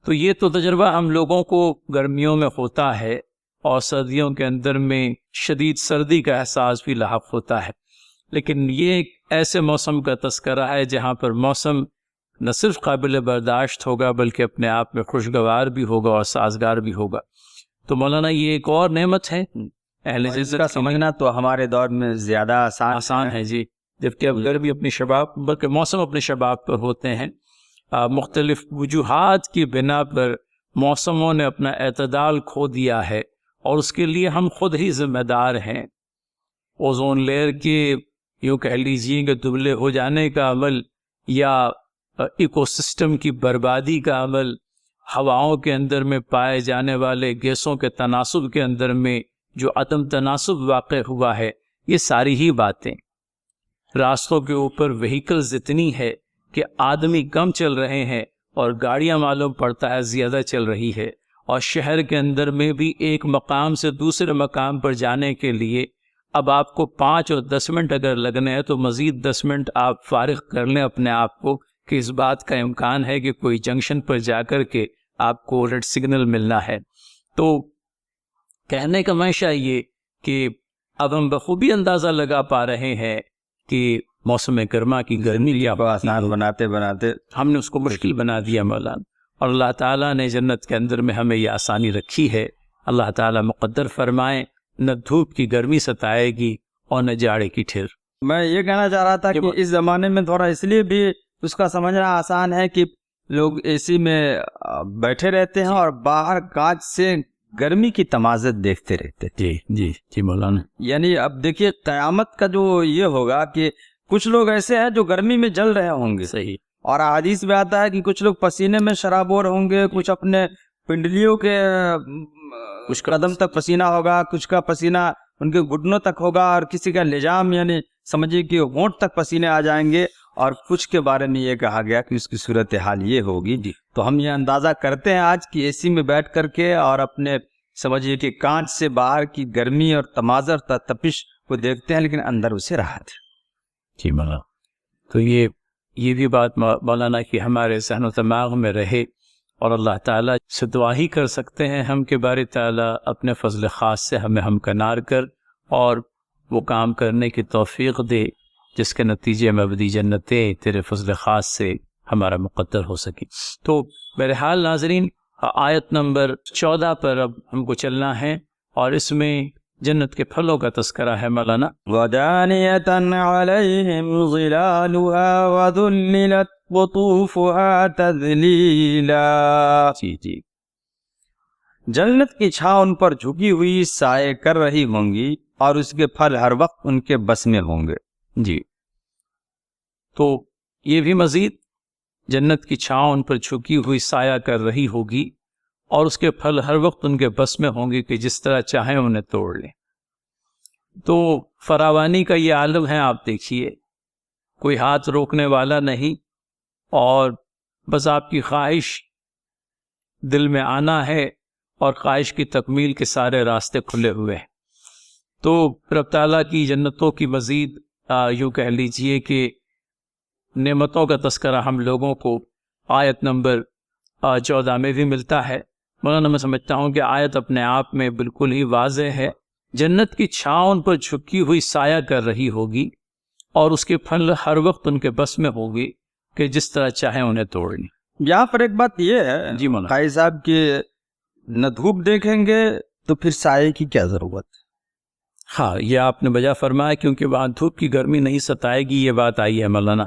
تو یہ تو تجربہ ہم لوگوں کو گرمیوں میں ہوتا ہے، اور سردیوں کے اندر میں شدید سردی کا احساس بھی لاحق ہوتا ہے، لیکن یہ ایک ایسے موسم کا تذکرہ ہے جہاں پر موسم نہ صرف قابل برداشت ہوگا بلکہ اپنے آپ میں خوشگوار بھی ہوگا اور سازگار بھی ہوگا۔ تو مولانا یہ ایک اور نعمت ہے اہل اس عزت کا کی، سمجھنا تو ہمارے دور میں زیادہ آسان ہے جی، جبکہ اب گرمی اپنی شباب بلکہ موسم اپنے شباب پر ہوتے ہیں۔ مختلف وجوہات کی بنا پر موسموں نے اپنا اعتدال کھو دیا ہے، اور اس کے لیے ہم خود ہی ذمہ دار ہیں۔ اوزون لیئر کے یوں کہہ لیجیے کہ دبلے ہو جانے کا عمل، یا ایکو سسٹم کی بربادی کا عمل، ہواؤں کے اندر میں پائے جانے والے گیسوں کے تناسب کے اندر میں جو عدم تناسب واقع ہوا ہے، یہ ساری ہی باتیں، راستوں کے اوپر وہیکلز اتنی ہے کہ آدمی کم چل رہے ہیں اور گاڑیاں معلوم پڑتا ہے زیادہ چل رہی ہے، اور شہر کے اندر میں بھی ایک مقام سے دوسرے مقام پر جانے کے لیے اب آپ کو 5 اور 10 منٹ اگر لگنے ہیں تو مزید 10 منٹ آپ فارغ کر لیں اپنے آپ کو کہ اس بات کا امکان ہے کہ کوئی جنکشن پر جا کر کے آپ کو ریڈ سگنل ملنا ہے۔ تو کہنے کا منشا یہ کہ اب ہم بخوبی اندازہ لگا پا رہے ہیں کہ موسم گرما کی گرمی کیا کو آسان بناتے بناتے ہم نے اس کو مشکل بنا دیا مولانا، اور اللہ تعالیٰ نے جنت کے اندر میں ہمیں یہ آسانی رکھی ہے۔ اللہ تعالیٰ مقدر فرمائے، نہ دھوپ کی گرمی ستائے گی اور نہ جاڑے کی ٹھیر۔ میں یہ کہنا چاہ رہا تھا کہ اس زمانے میں تھوڑا اس لیے بھی اس کا سمجھنا آسان ہے کہ لوگ اے سی میں بیٹھے رہتے ہیں اور باہر کانچ سے گرمی کی تمازت دیکھتے رہتے۔ جی جی جی مولانا، یعنی اب دیکھیے قیامت کا جو یہ ہوگا کہ کچھ لوگ ایسے ہیں جو گرمی میں جل رہے ہوں گے، صحیح، اور حدیث میں آتا ہے کہ کچھ لوگ پسینے میں شرابور ہوں گے، کچھ اپنے پنڈلیوں کے کچھ قدم تک پسینہ ہوگا، کچھ کا پسینہ ان کے گھٹنوں تک ہوگا، اور کسی کا لجام یعنی سمجھیے کہ ہونٹ تک پسینے آ جائیں گے، اور کچھ کے بارے میں یہ کہا گیا کہ اس کی صورتحال یہ ہوگی۔ تو ہم یہ اندازہ کرتے ہیں آج کی اے سی میں بیٹھ کر کے اور اپنے سمجھیے کہ کانچ سے باہر کی گرمی اور تمازر تپش کو دیکھتے ہیں، لیکن اندر اسے راحت ہے۔ جی مولانا، تو یہ بھی بات مولانا کہ ہمارے ذہن و دماغ میں رہے، اور اللہ تعالیٰ سے دعا ہی کر سکتے ہیں ہم کہ باری تعالیٰ اپنے فضل خاص سے ہمیں ہمکنار کر اور وہ کام کرنے کی توفیق دے جس کے نتیجے میں ابدی جنتیں تیرے فضل خاص سے ہمارا مقدر ہو سکی۔ تو بہرحال ناظرین، آیت نمبر 14 پر اب ہم کو چلنا ہے، اور اس میں جنت کے پھلوں کا تذکرہ ہے مولانا۔ وَدَانِيَةً عَلَيْهِمْ ظِلَالُهَا وَذُلِّلَتْ قُطُوفُهَا تَذْلِيلًا۔ جی جنت کی چھاؤں ان پر جھکی ہوئی سائے کر رہی ہوں گی، اور اس کے پھل ہر وقت ان کے بس میں ہوں گے۔ جی، تو یہ بھی مزید جنت کی چھاؤں ان پر جھکی ہوئی سایہ کر رہی ہوگی، اور اس کے پھل ہر وقت ان کے بس میں ہوں گے کہ جس طرح چاہیں انہیں توڑ لیں۔ تو فراوانی کا یہ عالم ہے، آپ دیکھیے، کوئی ہاتھ روکنے والا نہیں، اور بس آپ کی خواہش دل میں آنا ہے، اور خواہش کی تکمیل کے سارے راستے کھلے ہوئے ہیں۔ تو رب تعالیٰ کی جنتوں کی مزید یوں کہہ لیجئے کہ نعمتوں کا تذکرہ ہم لوگوں کو آیت نمبر 14 میں بھی ملتا ہے۔ مولانا میں سمجھتا ہوں کہ آیت اپنے آپ میں بالکل ہی واضح ہے۔ جنت کی چھاؤں پر جھکی ہوئی سایہ کر رہی ہوگی، اور اس کے پھل ہر وقت ان کے بس میں ہوگی کہ جس طرح چاہیں انہیں توڑ لیں۔ یہاں پر ایک بات یہ ہے جی مولانا، قاضی صاحب کہ نہ دھوپ دیکھیں گے تو پھر سائے کی کیا ضرورت؟ ہاں، یہ آپ نے بجا فرمایا، کیونکہ وہاں دھوپ کی گرمی نہیں ستائے گی، یہ بات آئی ہے مولانا،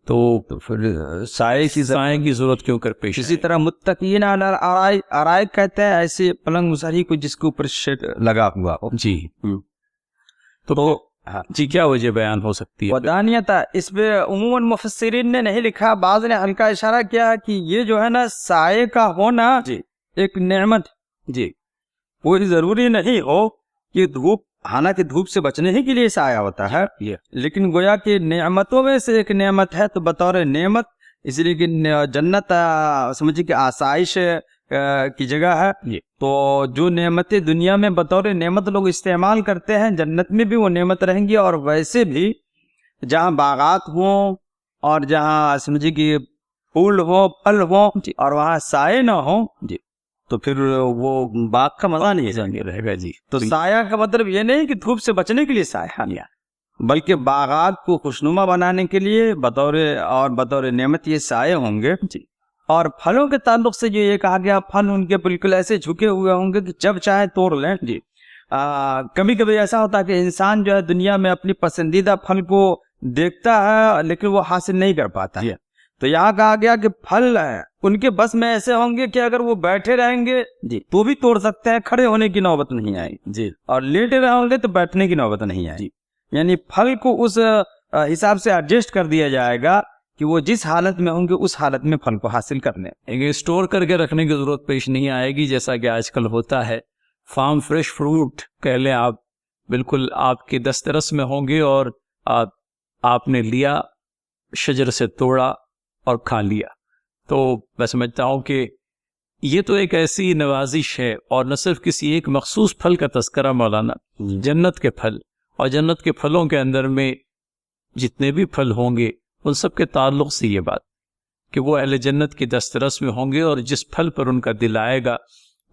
تو پھر سائے کی ضرورت کیوں کر پیش اسی طرح متقین علی الارائک کہتے ہیں ایسے پلنگ مساری کو جس کے اوپر شیڈ لگا ہوا ہو۔ جی، تو جی کیا وجہ بیان ہو سکتی ہے؟ ودانیت، اس پہ عموماً مفسرین نے نہیں لکھا، بعض نے ہلکا اشارہ کیا کہ یہ جو ہے نا سائے کا ہونا ایک نعمت، جی، کوئی ضروری نہیں ہو کہ دھوپ، حالانکہ دھوپ سے بچنے ہی کے لیے سایہ ہوتا ہے، لیکن گویا کہ نعمتوں میں سے ایک نعمت ہے، تو بطور نعمت اس لیے کہ جنت سمجھے کہ آسائش کی جگہ ہے. جی. تو جو نعمتیں دنیا میں بطور نعمت لوگ استعمال کرتے ہیں، جنت میں بھی وہ نعمت رہیں گی. اور ویسے بھی جہاں باغات ہوں اور جہاں سمجھے کہ پھول ہو، پھل ہوں، اور وہاں سائے نہ ہوں، جی، تو پھر وہ باغ کا مزہ نہیں رہے گا. جی. تو سایہ کا مطلب یہ نہیں کہ دھوپ سے بچنے کے لیے سایہ، بلکہ باغات کو خوشنما بنانے کے لیے بطور نعمت یہ سائے ہوں گے. جی. اور پھلوں کے تعلق سے جو یہ کہا گیا، پھل ان کے بالکل ایسے جھکے ہوئے ہوں گے کہ جب چاہے توڑ لیں. جی. کبھی کبھی ایسا ہوتا ہے کہ انسان جو ہے دنیا میں اپنی پسندیدہ پھل کو دیکھتا ہے لیکن وہ حاصل نہیں کر پاتا ہے. تو یہاں کہا گیا کہ پھل ان کے بس میں ایسے ہوں گے کہ اگر وہ بیٹھے رہیں گے تو بھی توڑ سکتے ہیں، کھڑے ہونے کی نوبت نہیں آئے گی. اور لیٹے رہیں گے تو بیٹھنے کی نوبت نہیں آئے گی. یعنی پھل کو اس حساب سے ایڈجسٹ کر دیا جائے گا کہ وہ جس حالت میں ہوں گے اس حالت میں پھل کو حاصل کرنے، اسٹور کر کے رکھنے کی ضرورت پیش نہیں آئے گی، جیسا کہ آج کل ہوتا ہے. فارم فریش فروٹ کہہ لیں آپ، بالکل آپ کے دسترس میں ہوں گے اور آپ نے لیا، شجر سے توڑا اور کھا لیا. تو میں سمجھتا ہوں کہ یہ تو ایک ایسی نوازش ہے، اور نہ صرف کسی ایک مخصوص پھل کا تذکرہ مولانا، جنت کے پھل، اور جنت کے پھلوں کے اندر میں جتنے بھی پھل ہوں گے ان سب کے تعلق سے یہ بات کہ وہ اہل جنت کی دسترس میں ہوں گے، اور جس پھل پر ان کا دل آئے گا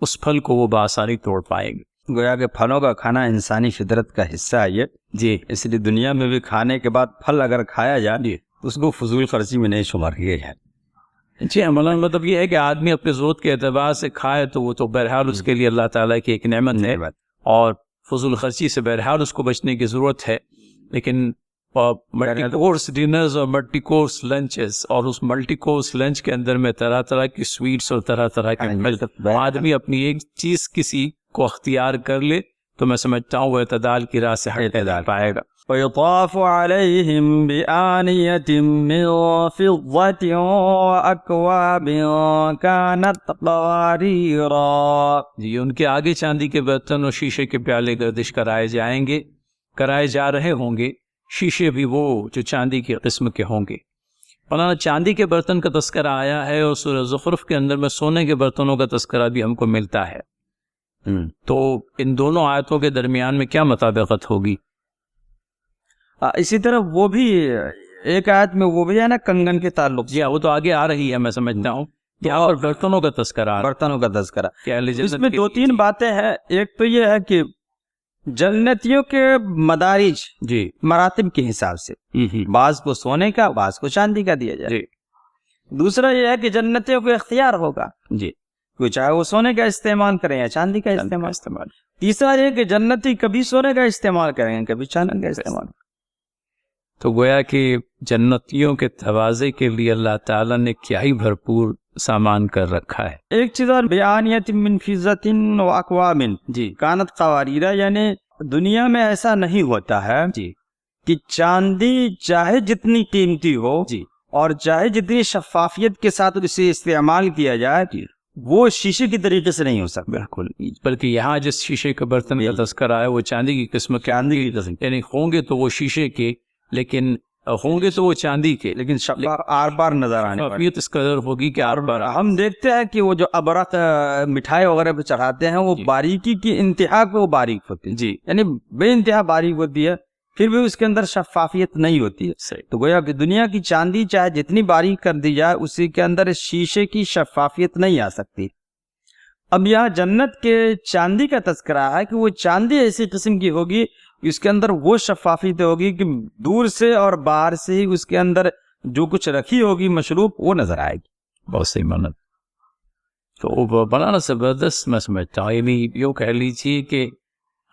اس پھل کو وہ بآسانی توڑ پائیں گے. گویا کہ پھلوں کا کھانا انسانی فطرت کا حصہ ہے یہ. جی. اس لیے دنیا میں بھی کھانے کے بعد پھل اگر کھایا جائے تو اس کو فضول خرچی میں نہیں شمار کیا جائے. جی مولانا، مطلب یہ ہے کہ آدمی اپنے ضرورت کے اعتبار سے کھائے تو وہ تو بہرحال اس کے لیے اللہ تعالیٰ کی ایک نعمت ہے، اور فضول خرچی سے بہرحال اس کو بچنے کی ضرورت ہے. لیکن ملٹی کورس ڈنرز اور ملٹی کورس لنچز، اور اس ملٹی کورس لنچ کے اندر میں طرح طرح کی سویٹس اور طرح طرح کے آدمی اپنی ایک چیز کسی کو اختیار کر لے تو میں سمجھتا ہوں وہ اعتدال کی راہ سے ہٹ پائے گا. وَيُطَافُ عَلَيْهِمْ بِآنِيَةٍ مِّن فِضَّةٍ وَأَكْوَابٍ كَانَتْ قَوَارِيرَا. جی، ان کے آگے چاندی کے برتن اور شیشے کے پیالے گردش کرائے جا رہے ہوں گے. شیشے بھی وہ جو چاندی کی قسم کے ہوں گے. مولانا، چاندی کے برتن کا تذکرہ آیا ہے، اور سورہ زخرف کے اندر میں سونے کے برتنوں کا تذکرہ بھی ہم کو ملتا ہے. تو ان دونوں آیتوں کے درمیان میں کیا مطابقت ہوگی؟ اسی طرح وہ بھی ایک آیت میں وہ بھی ہے نا کنگن کے تعلق. جی وہ تو آگے آ رہی ہے، میں سمجھتا ہوں. اور برتنوں کا تذکرہ، اس میں دو تین باتیں ہیں. ایک تو یہ ہے کہ جنتیوں کے مدارج مراتب کے حساب سے بعض کو سونے کا، بعض کو چاندی کا دیا جائے. دوسرا یہ ہے کہ جنتیوں کو اختیار ہوگا، کوئی چاہے وہ سونے کا استعمال کریں یا چاندی کا استعمال. تیسرا یہ کہ جنتی کبھی سونے کا استعمال کریں گے، کبھی چاندی کا استعمال. تو گویا کہ جنتیوں کے توازے کے لیے اللہ تعالیٰ نے کیا ہی بھرپور سامان کر رکھا ہے. ایک چیز اور، بیانیت من فضۃ و اکواب کانت قواریرا، یعنی دنیا میں ایسا نہیں ہوتا ہے کہ چاندی چاہے جتنی قیمتی ہو اور چاہے جتنی شفافیت کے ساتھ اسے استعمال کیا جائے وہ شیشے کی طریقے سے نہیں ہو سکتا. بالکل، بلکہ یہاں جس شیشے کے برتن کا تذکرہ ہے وہ چاندی کی قسم کے، یعنی ہوں گے تو وہ شیشے کے، لیکن ہوں گے تو وہ چاندی کے، لیکن آر پار نظر آنے شفافیت اس قدر ہوگی کہ آر پار. ہم دیکھتے ہیں کہ وہ جو ابرق مٹھائی وغیرہ پہ چڑھاتے ہیں وہ باریکی کی انتہا پہ وہ باریک ہوتی ہے، یعنی بے انتہا باریک ہوتی ہے، پھر بھی اس کے اندر شفافیت نہیں ہوتی ہے. تو گویا کہ دنیا کی چاندی چاہے جتنی باریک کر دی جائے اسی کے اندر شیشے کی شفافیت نہیں آ سکتی. اب یہاں جنت کے چاندی کا تذکرہ ہے کہ وہ چاندی ایسی قسم کی ہوگی اس کے اندر وہ شفافیت ہوگی کہ دور سے اور باہر سے ہی اس کے اندر جو کچھ رکھی ہوگی مشروب وہ نظر آئے گی. بہت صحیح مانت. تو بنانا زبردست میں سمجھتا ہوں. یعنی یوں کہہ لیجیے کہ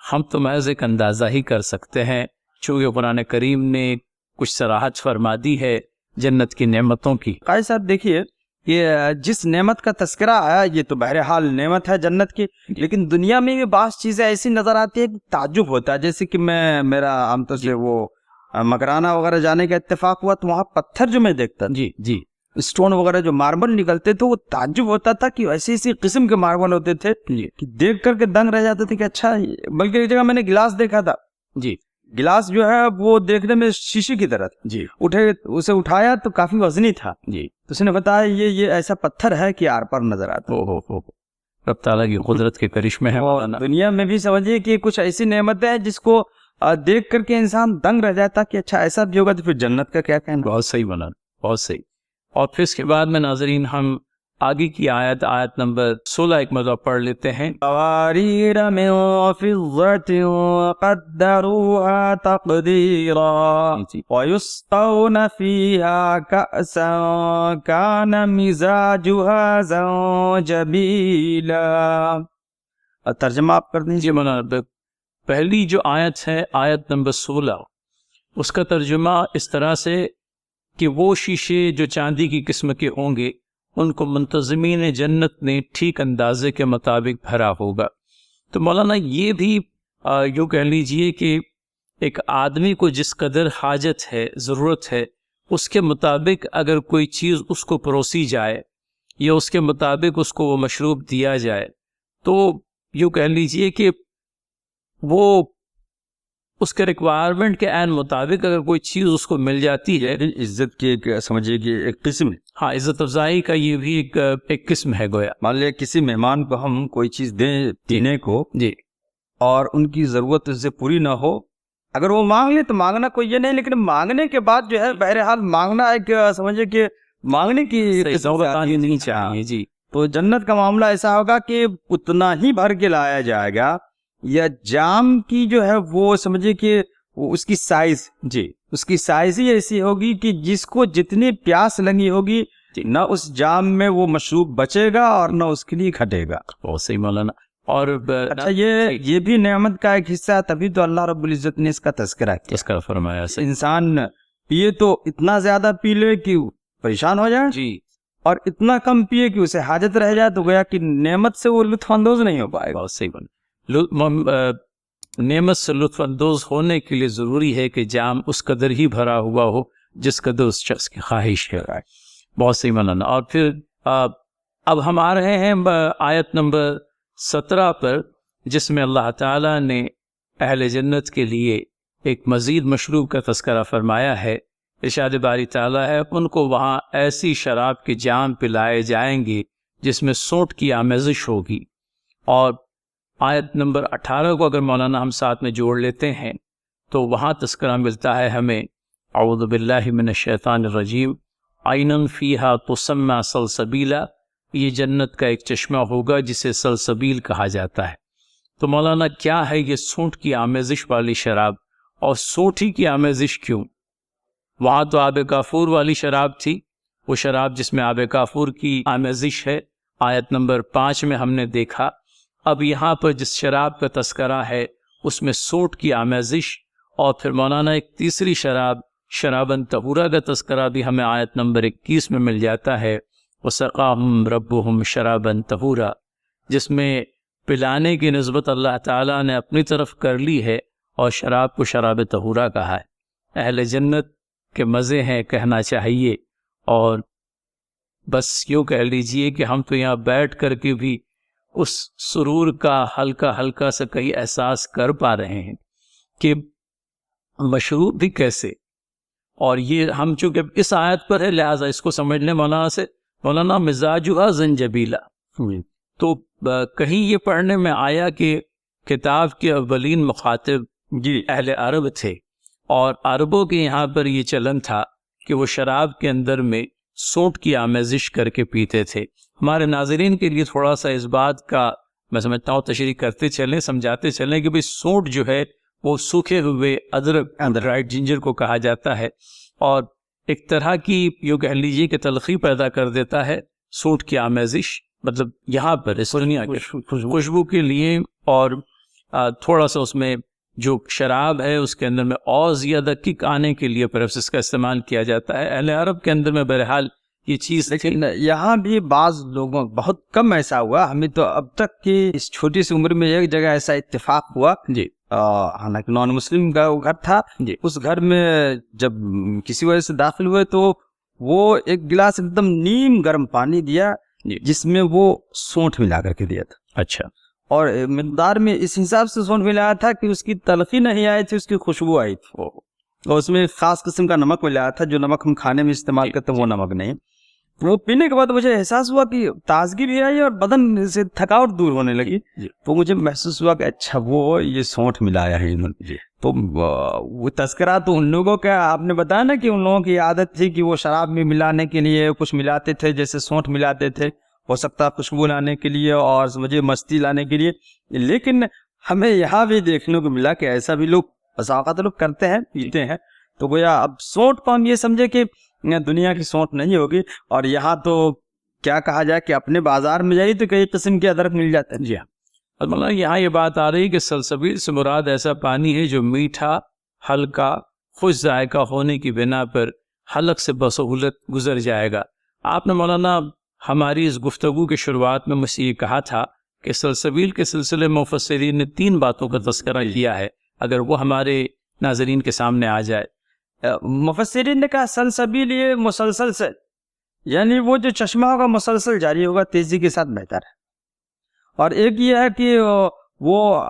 ہم تو محض ایک اندازہ ہی کر سکتے ہیں، چونکہ قرآن کریم نے کچھ صراحت فرما دی ہے جنت کی نعمتوں کی. قائد صاحب دیکھیے، یہ جس نعمت کا تذکرہ آیا یہ تو بہرحال نعمت ہے جنت کی، لیکن دنیا میں بھی بعض چیزیں ایسی نظر آتی ہے کہ تعجب ہوتا ہے. جیسے کہ میرا عام طور سے وہ مکرانہ وغیرہ جانے کا اتفاق ہوا تو وہاں پتھر جو میں دیکھتا اسٹون وغیرہ جو ماربل نکلتے تو وہ تعجب ہوتا تھا کہ ایسی ایسی قسم کے ماربل ہوتے تھے کہ دیکھ کر کے دنگ رہ جاتے تھے کہ اچھا. بلکہ ایک جگہ میں نے گلاس دیکھا تھا، گلاس جو ہے وہ دیکھنے میں شیشے کی طرح اسے اٹھایا تو کافی وزنی تھا. تو اس نے بتایا یہ ایسا پتھر ہے کہ آر پر نظر آتا. رب تعالیٰ کی قدرت کے کرشمے ہیں مولانا۔ دنیا میں بھی سمجھیے کہ کچھ ایسی نعمتیں ہیں جس کو دیکھ کر کے انسان دنگ رہ جاتا کہ اچھا ایسا بھی ہوگا تو پھر جنت کا کیا کہنا۔ بہت صحیح مولانا، بہت صحیح۔ اور پھر اس کے بعد میں ناظرین ہم آگے کی آیت نمبر 16 ایک مرتبہ پڑھ لیتے ہیں۔ قواریر من فضة قدروها تقدیرا ویسقون فیہا کأسا کان مزاجها زنجبیلا۔ ترجمہ آپ کر دیں جی مولانا، پہلی جو آیت ہے آیت نمبر 16، اس کا ترجمہ اس طرح سے کہ وہ شیشے جو چاندی کی قسم کے ہوں گے ان کو منتظمین جنت نے ٹھیک اندازے کے مطابق بھرا ہوگا۔ تو مولانا یہ بھی یوں کہہ لیجئے کہ ایک آدمی کو جس قدر حاجت ہے، ضرورت ہے، اس کے مطابق اگر کوئی چیز اس کو پروسی جائے یا اس کے مطابق اس کو وہ مشروب دیا جائے تو یوں کہہ لیجئے کہ وہ اس کے ریکوائرمنٹ کے عین مطابق اگر کوئی چیز اس کو مل جاتی ہے، عزت کی ایک سمجھیے کہ ایک قسم ہے۔ ہاں، عزت افزائی کا یہ بھی ایک قسم ہے گویا۔ مان لیا کسی مہمان کو ہم کوئی چیز دیں پینے کو جی، اور ان کی ضرورت اس سے پوری نہ ہو، اگر وہ مانگ لے تو مانگنا کوئی یہ نہیں، لیکن مانگنے کے بعد جو ہے بہرحال مانگنا ایک سمجھے کہ مانگنے کی نہیں چاہیے۔ جی، تو جنت کا معاملہ ایسا ہوگا کہ اتنا ہی بھر کے لایا جائے گا، یا جام کی جو ہے وہ سمجھے کہ اس کی سائز، جی، اس کی سائز ہی ایسی ہوگی کہ جس کو جتنی پیاس لگی ہوگی نہ اس جام میں وہ مشروب بچے گا اور نہ اس کے لیے گھٹے گا۔ بہت صحیح مولانا۔ اور اچھا یہ بھی نعمت کا ایک حصہ ہے، تبھی تو اللہ رب العزت نے اس کا تذکرہ کیا، تذکرہ فرمایا۔ انسان پیے تو اتنا زیادہ پی لے کہ پریشان ہو جائے، جی، اور اتنا کم پیے کہ اسے حاجت رہ جائے، تو گویا کہ نعمت سے وہ لطف اندوز نہیں ہو پائے گا۔ بہت صحیح بولا۔ نعمت سے لطف اندوز ہونے کے لیے ضروری ہے کہ جام اس قدر ہی بھرا ہوا ہو جس قدر اس شخص کی خواہش ہے۔ بہت صحیح مولانا۔ اور پھر اب ہم آ رہے ہیں آیت نمبر 17 پر، جس میں اللہ تعالیٰ نے اہل جنت کے لیے ایک مزید مشروب کا تذکرہ فرمایا ہے۔ ارشاد باری تعالیٰ ہے ان کو وہاں ایسی شراب کے جام پلائے جائیں گے جس میں سونٹ کی آمیزش ہوگی۔ اور آیت نمبر 18 کو اگر مولانا ہم ساتھ میں جوڑ لیتے ہیں تو وہاں تذکرہ ملتا ہے ہمیں، اعوذ باللہ من الشیطان الرجیم، عینن فیہا تسمی سلسبیلا، یہ جنت کا ایک چشمہ ہوگا جسے سلسبیل کہا جاتا ہے۔ تو مولانا کیا ہے یہ سونٹ کی آمیزش والی شراب، اور سونٹھی کی آمیزش کیوں؟ وہاں تو آب کافور والی شراب تھی، وہ شراب جس میں آب کافور کی آمیزش ہے، آیت نمبر 5 میں ہم نے دیکھا۔ اب یہاں پر جس شراب کا تذکرہ ہے اس میں سونٹ کی آمیزش، اور پھر مولانا ایک تیسری شراب شرابن طہورا کا تذکرہ بھی ہمیں آیت نمبر 21 میں مل جاتا ہے، وَسَقَاهُمْ رَبُّهُمْ شَرَابًا طَهُورًا، جس میں پلانے کی نسبت اللہ تعالیٰ نے اپنی طرف کر لی ہے اور شراب کو شراب طہورا کہا ہے۔ اہل جنت کے مزے ہیں کہنا چاہیے، اور بس یوں کہہ لیجئے کہ ہم تو یہاں بیٹھ کر کے بھی اس سرور کا ہلکا ہلکا سا کئی احساس کر پا رہے ہیں کہ مشروب بھی کیسے۔ اور یہ ہم چونکہ اس آیت پر ہے لہٰذا اس کو سمجھ لیں مولانا سے، مولانا مزاجها زنجبیلا۔ تو کہیں یہ پڑھنے میں آیا کہ کتاب کے اولین مخاطب اہل عرب تھے، اور عربوں کے یہاں پر یہ چلن تھا کہ وہ شراب کے اندر میں سونٹ کی آمیزش کر کے پیتے تھے۔ ہمارے ناظرین کے لیے تھوڑا سا اس بات کا میں سمجھتا ہوں تشریح کرتے چلیں، سمجھاتے چلیں کہ بھئی سونٹ جو ہے وہ سوکھے ہوئے ادرک ڈرائیڈ جنجر کو کہا جاتا ہے، اور ایک طرح کی یوں کہہ لیجیے کہ تلخی پیدا کر دیتا ہے سونٹ کی آمیزش، مطلب یہاں پر اس دنیا کے خوشبو کے لیے، اور تھوڑا سا اس میں جو شراب ہے اس کے اندر میں اور زیادہ کک آنے کے لیے پرفس اس کا استعمال کیا جاتا ہے۔ اہل عرب کے اندر میں بہرحال یہ چیز، لیکن یہاں بھی بعض لوگوں بہت کم ایسا ہوا، ہمیں تو اب تک کی اس چھوٹی سی عمر میں ایک جگہ ایسا اتفاق ہوا، جی حالانکہ نان مسلم کا وہ گھر تھا، اس گھر میں جب کسی وجہ سے داخل ہوئے تو وہ ایک گلاس ایک دم نیم گرم پانی دیا جس میں وہ سونٹ ملا کر کے دیا تھا۔ اچھا، اور مقدار میں اس حساب سے سونٹ ملایا تھا کہ اس کی تلخی نہیں آئی تھی، اس کی خوشبو آئی تھی، اور اس میں خاص قسم کا نمک ملایا تھا، جو نمک ہم کھانے میں استعمال کرتے ہیں وہ نمک نہیں۔ وہ پینے کے بعد مجھے احساس ہوا کہ تازگی بھی آئی اور بدن سے تھکاوٹ دور ہونے لگی. تو مجھے محسوس ہوا کہ اچھا وہ یہ سونٹھ ملایا ہے انہوں نے. تو وہ تذکرہ تو ان لوگوں کا آپ نے بتایا نا کہ ان لوگوں کی عادت تھی کہ وہ شراب میں ملانے کے لیے کچھ ملاتے تھے، جیسے سونٹھ ملاتے تھے، ہو سکتا خوشبو لانے کے لیے اور مجھے مستی لانے کے لیے. لیکن ہمیں یہاں بھی دیکھنے کو ملا کہ ایسا بھی لوگ بساوقات لوگ کرتے ہیں، پیتے ہیں. تو گویا اب سونٹھ کو ہم یہ سمجھے کہ دنیا کی سونٹھ نہیں ہوگی. اور یہاں تو کیا کہا جائے کہ اپنے بازار میں جائیے تو کئی قسم کے ادرک مل جاتے ہیں. جی ہاں، مولانا یہاں یہ بات آ رہی کہ سلسبیل سے مراد ایسا پانی ہے جو میٹھا، ہلکا، خوش ذائقہ ہونے کی بنا پر حلق سے بسہولت گزر جائے گا. آپ نے مولانا ہماری اس گفتگو کی شروعات میں مجھ سے یہ کہا تھا کہ سلسبیل کے سلسلے میں مفسرین نے 3 باتوں کا تذکرہ کیا ہے، اگر وہ ہمارے ناظرین کے سامنے آ جائے. مفسرین نے کہا سلسبیل یہ مسلسل سے، یعنی وہ جو چشمہ ہوگا مسلسل جاری ہوگا، تیزی کے ساتھ بہتر ہے. اور ایک یہ ہے کہ وہ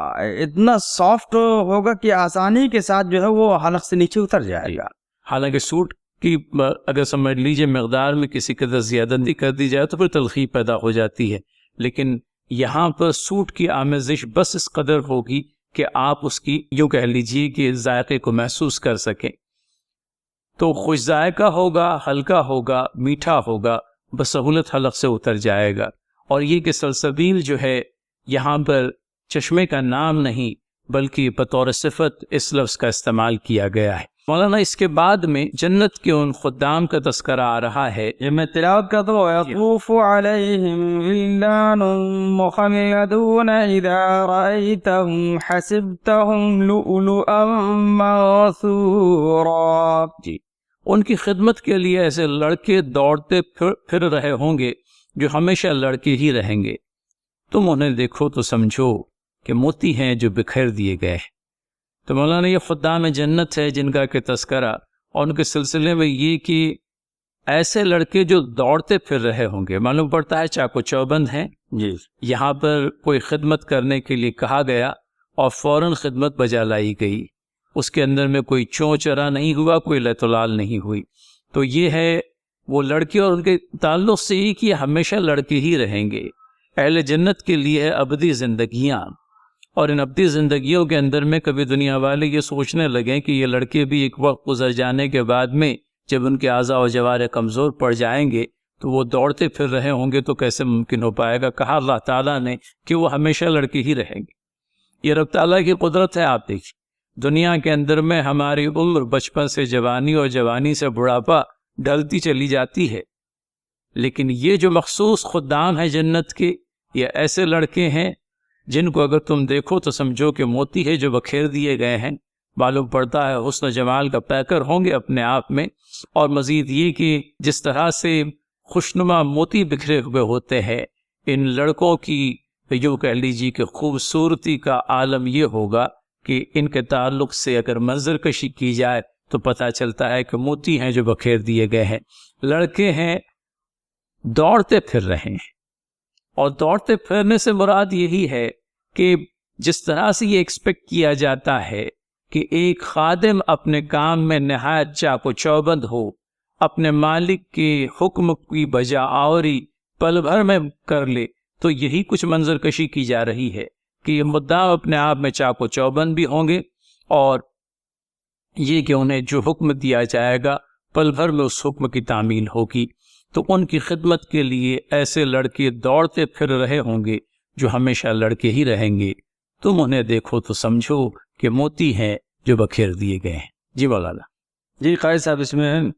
اتنا سافٹ ہوگا کہ آسانی کے ساتھ جو ہے وہ حلق سے نیچے اتر جائے گا. حالانکہ سوٹ کی اگر سمجھ لیجئے مقدار میں کسی قدر زیادتی کر دی جائے تو پھر تلخی پیدا ہو جاتی ہے، لیکن یہاں پر سوٹ کی آمیزش بس اس قدر ہوگی کہ آپ اس کی یوں کہہ لیجئے کہ ذائقے کو محسوس کر سکیں. تو خوش ذائقہ ہوگا، ہلکا ہوگا، میٹھا ہوگا، بسہولت حلق سے اتر جائے گا. اور یہ کہ سلسبیل جو ہے یہاں پر چشمے کا نام نہیں بلکہ بطور صفت اس لفظ کا استعمال کیا گیا ہے. مولانا اس کے بعد میں جنت کے ان خدام کا تذکرہ آ رہا ہے. یہ میں تلاوت کرتا ہوں. یطوف علیہم ولدان مخلدون اذا رأیتهم حسبتهم لؤلؤا منثورا. جی، ان کی خدمت کے لیے ایسے لڑکے دوڑتے پھر رہے ہوں گے جو ہمیشہ لڑکے ہی رہیں گے. تم انہیں دیکھو تو سمجھو کہ موتی ہیں جو بکھیر دیے گئے. تو مولانا یہ خدام جنت ہے جن کا کہ تذکرہ، اور ان کے سلسلے میں یہ کہ ایسے لڑکے جو دوڑتے پھر رہے ہوں گے. معلوم پڑتا ہے چاقو چوبند ہیں. جی، یہاں پر کوئی خدمت کرنے کے لیے کہا گیا اور فوراً خدمت بجا لائی گئی. اس کے اندر میں کوئی چوں چرا نہیں ہوا، کوئی لتولال نہیں ہوئی. تو یہ ہے وہ لڑکے، اور ان کے تعلق سے یہ کہ ہمیشہ لڑکے ہی رہیں گے. اہل جنت کے لیے ہے ابدی زندگیاں، اور ان ابدی زندگیوں کے اندر میں کبھی دنیا والے یہ سوچنے لگیں کہ یہ لڑکے بھی ایک وقت گزر جانے کے بعد میں جب ان کے اعضاء و جوارح کمزور پڑ جائیں گے تو وہ دوڑتے پھر رہے ہوں گے، تو کیسے ممکن ہو پائے گا؟ کہا اللہ تعالیٰ نے کہ وہ ہمیشہ لڑکے ہی رہیں گے. یہ رب تعالیٰ کی قدرت ہے. آپ دیکھیے دنیا کے اندر میں ہماری عمر بچپن سے جوانی اور جوانی سے بڑھاپا ڈھلتی چلی جاتی ہے، لیکن یہ جو مخصوص خدام ہیں جنت کے، یہ ایسے لڑکے ہیں جن کو اگر تم دیکھو تو سمجھو کہ موتی ہے جو بکھیر دیے گئے ہیں. معلوم پڑتا ہے حسن و جمال کا پیکر ہوں گے اپنے آپ میں. اور مزید یہ کہ جس طرح سے خوشنما موتی بکھرے ہوئے ہوتے ہیں، ان لڑکوں کی یوں کہہ لیجیے کہ خوبصورتی کا عالم یہ ہوگا کہ ان کے تعلق سے اگر منظر کشی کی جائے تو پتہ چلتا ہے کہ موتی ہیں جو بکھیر دیے گئے ہیں. لڑکے ہیں دوڑتے پھر رہے ہیں، اور دوڑتے پھرنے سے مراد یہی ہے کہ جس طرح سے یہ ایکسپیکٹ کیا جاتا ہے کہ ایک خادم اپنے کام میں نہایت چاق و چوبند ہو، اپنے مالک کے حکم کی بجا آوری پل بھر میں کر لے، تو یہی کچھ منظر کشی کی جا رہی ہے کہ یہ مدعا اپنے آپ میں چاق و چوبند بھی ہوں گے، اور یہ کہ انہیں جو حکم دیا جائے گا پل بھر میں اس حکم کی تعمیل ہوگی. تو ان کی خدمت کے لیے ایسے لڑکے دوڑتے پھر رہے ہوں گے جو ہمیشہ لڑکے ہی رہیں گے. تم انہیں دیکھو تو سمجھو کہ موتی ہیں جو بکھیر دیے گئے ہیں. جی مولانا. جی قاری صاحب، اس میں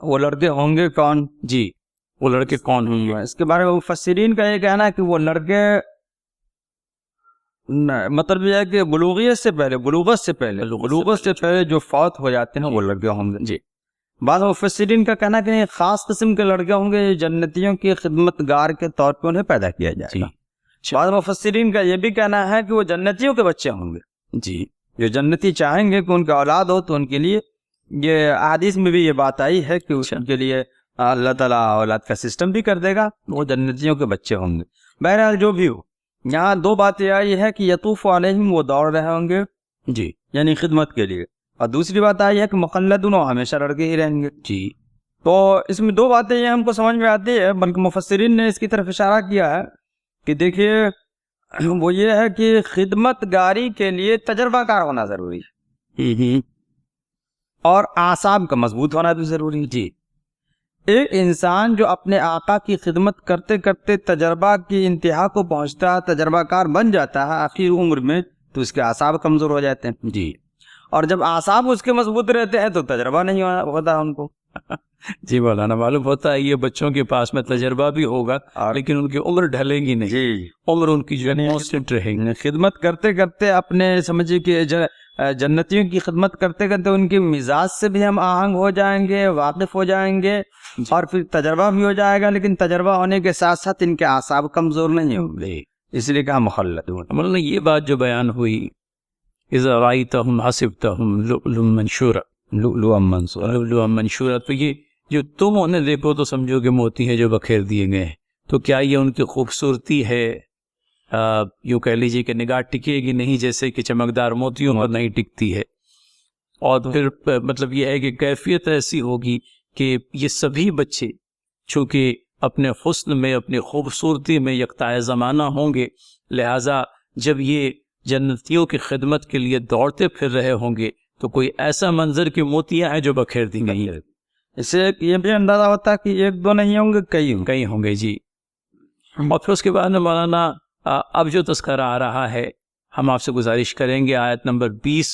وہ لڑکے ہوں گے کون؟ جی وہ لڑکے کون ہوں گے؟ اس کے بارے میں مفسرین کا یہ کہنا ہے کہ وہ لڑکے مطلب یہ ہے کہ بلوغت سے پہلے جو فوت ہو جاتے ہیں وہ لڑکے ہوں گے. جی بعض مفسرین کا کہنا ہے کہ خاص قسم کے لڑکے ہوں گے جنتیوں کی خدمت گار کے طور پہ انہیں پیدا کیا جائے گا. بعض مفسرین کا یہ بھی کہنا ہے کہ وہ جنتیوں کے بچے ہوں گے. جی جو جنتی چاہیں گے کہ ان کا اولاد ہو تو ان کے لیے، یہ احادیث میں بھی یہ بات آئی ہے کہ ان کے لیے اللہ تعالیٰ اولاد کا سسٹم بھی کر دے گا، وہ جنتیوں کے بچے ہوں گے. بہرحال جو بھی ہو، یہاں 2 باتیں آئی ہے کہ یطوف علیہم، وہ دوڑ رہے ہوں گے جی یعنی خدمت کے لیے، اور دوسری بات آئی ہے کہ مخلدون، ہمیشہ لڑکے ہی رہیں گے. جی تو اس میں دو باتیں یہ ہم کو سمجھ میں آتی ہے، بلکہ مفسرین نے اس کی طرف اشارہ کیا ہے کہ دیکھیے وہ یہ ہے کہ خدمت گاری کے لیے تجربہ کار ہونا ضروری ہے اور اعصاب کا مضبوط ہونا بھی ضروری ہے۔ جی، ایک انسان جو اپنے آقا کی خدمت کرتے کرتے تجربہ کی انتہا کو پہنچتا ہے، تجربہ کار بن جاتا ہے آخر عمر میں، تو اس کے اعصاب کمزور ہو جاتے ہیں جی، اور جب اعصاب اس کے مضبوط رہتے ہیں تو تجربہ نہیں ہوتا ان کو۔ جی مولانا، معلوم ہوتا ہے یہ بچوں کے پاس میں تجربہ بھی ہوگا لیکن ان کی عمر ڈھلے گی نہیں، جی، عمر ان کی جو ہے کانسٹنٹ رہے گی۔ خدمت کرتے کرتے اپنے سمجھیے کہ جنتیوں کی خدمت کرتے کرتے ان کے مزاج سے بھی ہم آہنگ ہو جائیں گے، واقف ہو جائیں گے، اور پھر تجربہ بھی ہو جائے گا، لیکن تجربہ ہونے کے ساتھ ساتھ ان کے اعصاب کمزور نہیں ہوں گے، اس لیے کہا مخلدون۔ مولانا یہ بات جو بیان ہوئی، اذا رأیتہم حسبتہم لؤلؤا منثورا، لؤلؤا منثورا، لؤلؤا منثورا، تو یہ جو تم انہیں دیکھو تو سمجھو کہ موتی ہیں جو بکھیر دیے گئے ہیں، تو کیا یہ ان کی خوبصورتی ہے؟ یوں کہہ لیجیے کہ نگاہ ٹکے گی نہیں جیسے کہ چمکدار موتیوں پر نہیں ٹکتی ہے، اور پھر مطلب یہ ہے کہ کیفیت ایسی ہوگی کہ یہ سبھی بچے چونکہ اپنے حسن میں، اپنی خوبصورتی میں یکتائے زمانہ ہوں گے، لہٰذا جب یہ جنتیوں کی خدمت کے لیے دوڑتے پھر رہے ہوں گے تو کوئی ایسا منظر کہ موتیاں ہیں جو بکھیر دی گئی ہیں۔ اس سے یہ بھی اندازہ ہوتا ہے کہ ایک دو نہیں ہوں گے، کئی ہوں گے، جی۔ اور پھر اس کے بعد مولانا اب جو تذکرہ آ رہا ہے، ہم آپ سے گزارش کریں گے آیت نمبر 20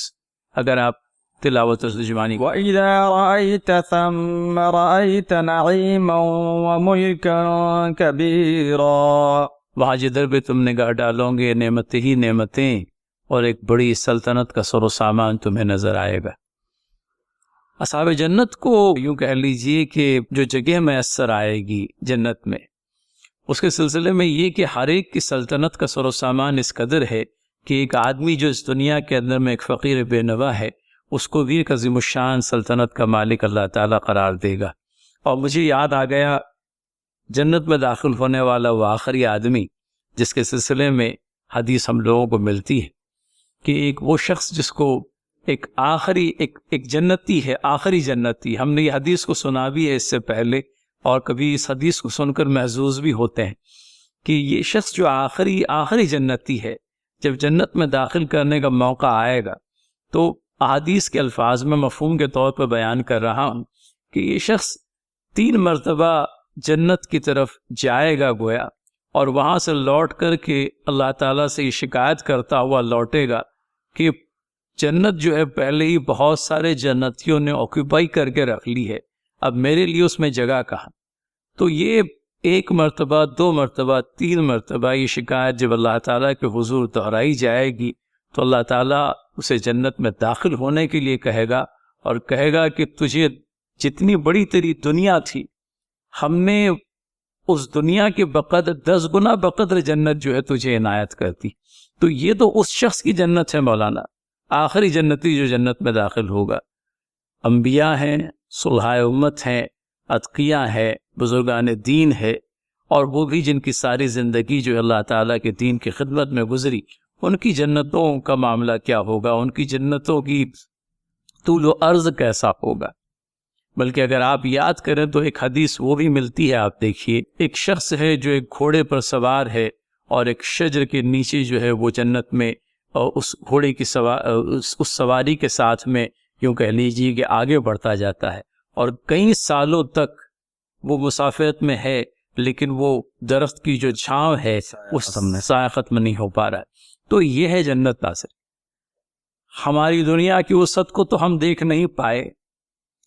اگر آپ تلاوت اور ترجمانی کو۔ وَإِذَا رَأَيْتَ ثَمَّ رَأَيْتَ نَعِيمًا وَمُلْكًا كَبِيرًا، وہاں جدھر بھی تم نگاہ ڈالو گے نعمتیں ہی نعمتیں اور ایک بڑی سلطنت کا سر و سامان تمہیں نظر آئے گا۔ اصحاب جنت کو یوں کہہ لیجئے کہ جو جگہ میسر آئے گی جنت میں، اس کے سلسلے میں یہ کہ ہر ایک کی سلطنت کا سر و سامان اس قدر ہے کہ ایک آدمی جو اس دنیا کے اندر میں ایک فقیر بے نوا ہے، اس کو بھی ایک عظیم الشان سلطنت کا مالک اللہ تعالیٰ قرار دے گا۔ اور مجھے یاد آ گیا جنت میں داخل ہونے والا وہ آخری آدمی جس کے سلسلے میں حدیث ہم لوگوں کو ملتی ہے کہ ایک وہ شخص جس کو ایک جنتی ہے، آخری جنتی۔ ہم نے یہ حدیث کو سنا بھی ہے اس سے پہلے، اور کبھی اس حدیث کو سن کر محظوظ بھی ہوتے ہیں کہ یہ شخص جو آخری جنتی ہے، جب جنت میں داخل کرنے کا موقع آئے گا تو احادیث کے الفاظ میں مفہوم کے طور پر بیان کر رہا ہوں کہ یہ شخص 3 مرتبہ جنت کی طرف جائے گا گویا، اور وہاں سے لوٹ کر کے اللہ تعالیٰ سے یہ شکایت کرتا ہوا لوٹے گا کہ جنت جو ہے پہلے ہی بہت سارے جنتیوں نے آکوپائی کر کے رکھ لی ہے، اب میرے لیے اس میں جگہ کہاں؟ تو یہ 1 مرتبہ، 2 مرتبہ، 3 مرتبہ یہ شکایت جب اللہ تعالیٰ کے حضور دہرائی جائے گی تو اللہ تعالیٰ اسے جنت میں داخل ہونے کے لیے کہے گا، اور کہے گا کہ تجھے جتنی بڑی تیری دنیا تھی، ہم نے اس دنیا کے بقدر 10 گنا بقدر جنت جو ہے تجھے عنایت کر دی۔ تو یہ تو اس شخص کی جنت ہے مولانا، آخری جنتی جو جنت میں داخل ہوگا۔ انبیاء ہیں، صلحاء امت ہیں، اتقیاء ہے، بزرگان دین ہے، اور وہ بھی جن کی ساری زندگی جو اللہ تعالیٰ کے دین کی خدمت میں گزری، ان کی جنتوں کا معاملہ کیا ہوگا، ان کی جنتوں کی طول و عرض کیسا ہوگا۔ بلکہ اگر آپ یاد کریں تو ایک حدیث وہ بھی ملتی ہے، آپ دیکھیے، ایک شخص ہے جو ایک گھوڑے پر سوار ہے اور ایک شجر کے نیچے جو ہے وہ جنت میں اس گھوڑے کی اس سواری کے ساتھ میں یوں کہہ لیجیے کہ آگے بڑھتا جاتا ہے، اور کئی سالوں تک وہ مسافرت میں ہے، لیکن وہ درخت کی جو چھاؤں ہے اس سایہ ختم نہیں ہو پا رہا ہے۔ تو یہ ہے جنت ناصر۔ ہماری دنیا کی وسعت کو تو ہم دیکھ نہیں پائے،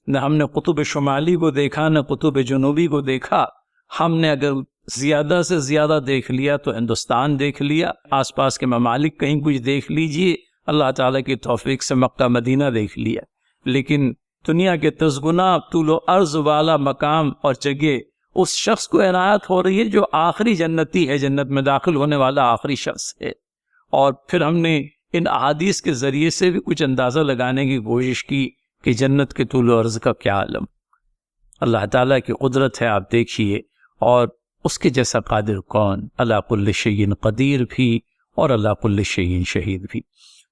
نہ ہم نے قطب شمالی کو دیکھا، نہ قطب جنوبی کو دیکھا۔ ہم نے اگر زیادہ سے زیادہ دیکھ لیا تو ہندوستان دیکھ لیا، آس پاس کے ممالک کہیں کچھ دیکھ لیجئے، اللہ تعالیٰ کی توفیق سے مکہ مدینہ دیکھ لیا، لیکن دنیا کے 10 گنا طول و عرض والا مقام اور جگہ اس شخص کو عنایت ہو رہی ہے جو آخری جنتی ہے، جنت میں داخل ہونے والا آخری شخص ہے۔ اور پھر ہم نے ان احادیث کے ذریعے سے بھی کچھ اندازہ لگانے کی کوشش کی کہ جنت کے طول و عرض کا کیا عالم۔ اللہ تعالیٰ کی قدرت ہے، آپ دیکھیے، اور اس کے جیسا قادر کون، علی کل شیء قدیر بھی اور علی کل شیء شہید بھی۔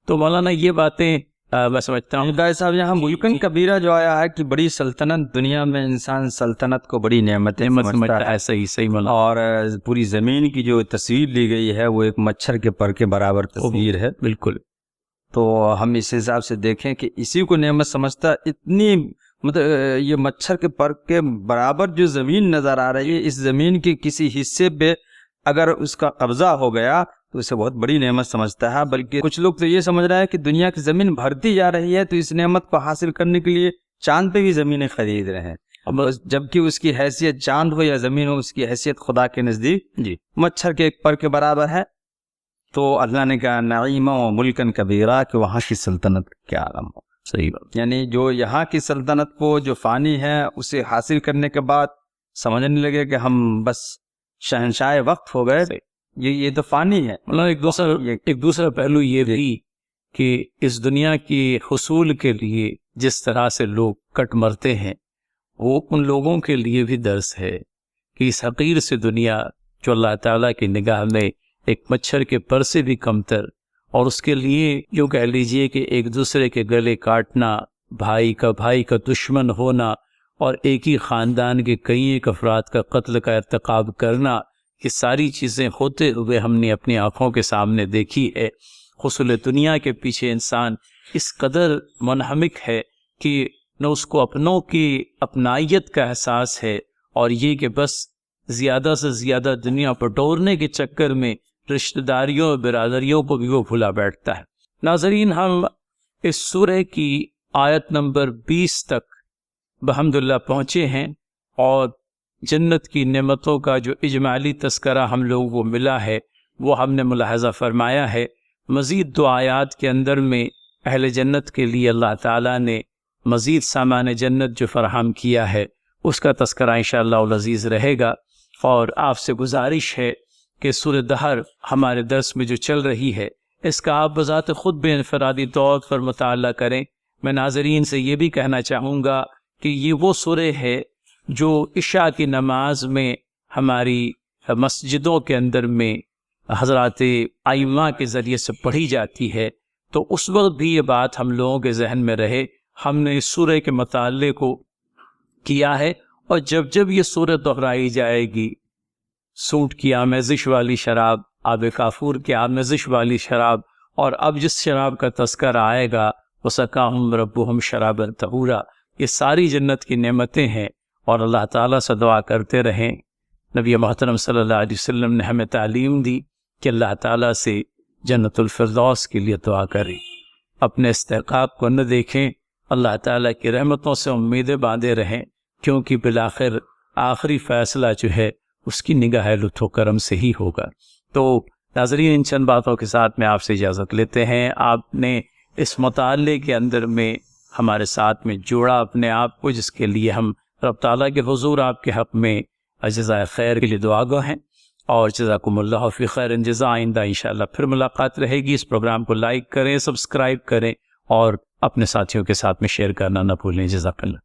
تو مولانا یہ باتیں میں سمجھتا ہوں قائد صاحب یہاں ملکن کبیرہ جو آیا ہے کہ بڑی سلطنت، دنیا میں انسان سلطنت کو بڑی نعمت سمجھتا ہے. صحیح مولانا. اور پوری زمین کی جو تصویر لی گئی ہے وہ ایک مچھر کے پر کے برابر تصویر ہے. بالکل. تو ہم اس حساب سے دیکھیں کہ اسی کو نعمت سمجھتا. اتنی مطلب یہ مچھر کے پر کے برابر جو زمین نظر آ رہی ہے، اس زمین کے کسی حصے پہ اگر اس کا قبضہ ہو گیا تو اسے بہت بڑی نعمت سمجھتا ہے. بلکہ کچھ لوگ تو یہ سمجھ رہے ہیں کہ دنیا کی زمین بھرتی جا رہی ہے تو اس نعمت کو حاصل کرنے کے لیے چاند پہ بھی زمینیں خرید رہے ہیں، جبکہ اس کی حیثیت چاند ہو یا زمین ہو، اس کی حیثیت خدا کے نزدیک مچھر کے ایک پر کے برابر ہے. تو اللہ نے کہا نعیمہ و ملکن کبیرہ، کہ وہاں کی سلطنت کیا عالم ہو. صحیح بات. یعنی جو یہاں کی سلطنت کو جو فانی ہے اسے حاصل کرنے کے بعد سمجھنے لگے کہ ہم بس شہنشاہ وقت ہو گئے، یہ تو فانی ہے. ایک دوسرا پہلو یہ بھی کہ اس دنیا کی حصول کے لیے جس طرح سے لوگ کٹ مرتے ہیں، وہ ان لوگوں کے لیے بھی درس ہے کہ اس حقیر سے دنیا جو اللہ تعالیٰ کی نگاہ میں ایک مچھر کے پر سے بھی کمتر، اور اس کے لیے یوں کہہ لیجئے کہ ایک دوسرے کے گلے کاٹنا، بھائی کا دشمن ہونا، اور ایک ہی خاندان کے کئی ایک افراد کا قتل کا ارتکاب کرنا، یہ ساری چیزیں ہوتے ہوئے ہم نے اپنی آنکھوں کے سامنے دیکھی ہے. حصول دنیا کے پیچھے انسان اس قدر منہمک ہے کہ نہ اس کو اپنوں کی اپنائیت کا احساس ہے، اور یہ کہ بس زیادہ سے زیادہ دنیا پٹورنے کے چکر میں رشتہ داریوں اور برادریوں کو بھی وہ بھلا بیٹھتا ہے. ناظرین، ہم اس سورہ کی آیت نمبر 20 تک بحمداللہ پہنچے ہیں، اور جنت کی نعمتوں کا جو اجمالی تذکرہ ہم لوگوں کو ملا ہے وہ ہم نے ملاحظہ فرمایا ہے. مزید 2 آیات کے اندر میں اہل جنت کے لیے اللہ تعالیٰ نے مزید سامان جنت جو فراہم کیا ہے اس کا تذکرہ انشاءاللہ العزیز رہے گا. اور آپ سے گزارش ہے کہ سورہ دہر ہمارے درس میں جو چل رہی ہے اس کا آپ بذات خود بے انفرادی طور پر مطالعہ کریں. میں ناظرین سے یہ بھی کہنا چاہوں گا کہ یہ وہ سورہ ہے جو عشاء کی نماز میں ہماری مسجدوں کے اندر میں حضرات ائمہ کے ذریعے سے پڑھی جاتی ہے. تو اس وقت بھی یہ بات ہم لوگوں کے ذہن میں رہے، ہم نے اس سورہ کے مطالعے کو کیا ہے. اور جب جب یہ سورہ دہرائی جائے گی، سونٹ کی آمیزش والی شراب، آب کافور کی آمیزش والی شراب، اور اب جس شراب کا تذکرہ آئے گا وَسَقَاهُمْ رَبُّهُمْ شَرَابًا طَهُورًا، یہ ساری جنت کی نعمتیں ہیں. اور اللہ تعالیٰ سے دعا کرتے رہیں. نبی محترم صلی اللہ علیہ وسلم نے ہمیں تعلیم دی کہ اللہ تعالیٰ سے جنت الفردوس کے لیے دعا کریں، اپنے استحقاق کو نہ دیکھیں، اللہ تعالیٰ کی رحمتوں سے امیدیں باندھے رہیں، کیونکہ بالآخر آخری فیصلہ جو ہے اس کی نگاہ لطف و کرم سے ہی ہوگا. تو ناظرین، ان چند باتوں کے ساتھ میں آپ سے اجازت لیتے ہیں. آپ نے اس مطالعے کے اندر میں ہمارے ساتھ میں جوڑا اپنے آپ کو، جس کے لیے ہم رب تعالیٰ کے حضور آپ کے حق میں جزائے خیر کے لیے دعا گو ہیں. اور جزاکم اللہ فی خیر جزا. آئندہ انشاءاللہ پھر ملاقات رہے گی. اس پروگرام کو لائک کریں، سبسکرائب کریں، اور اپنے ساتھیوں کے ساتھ میں شیئر کرنا نہ بھولیں. جزاک اللہ.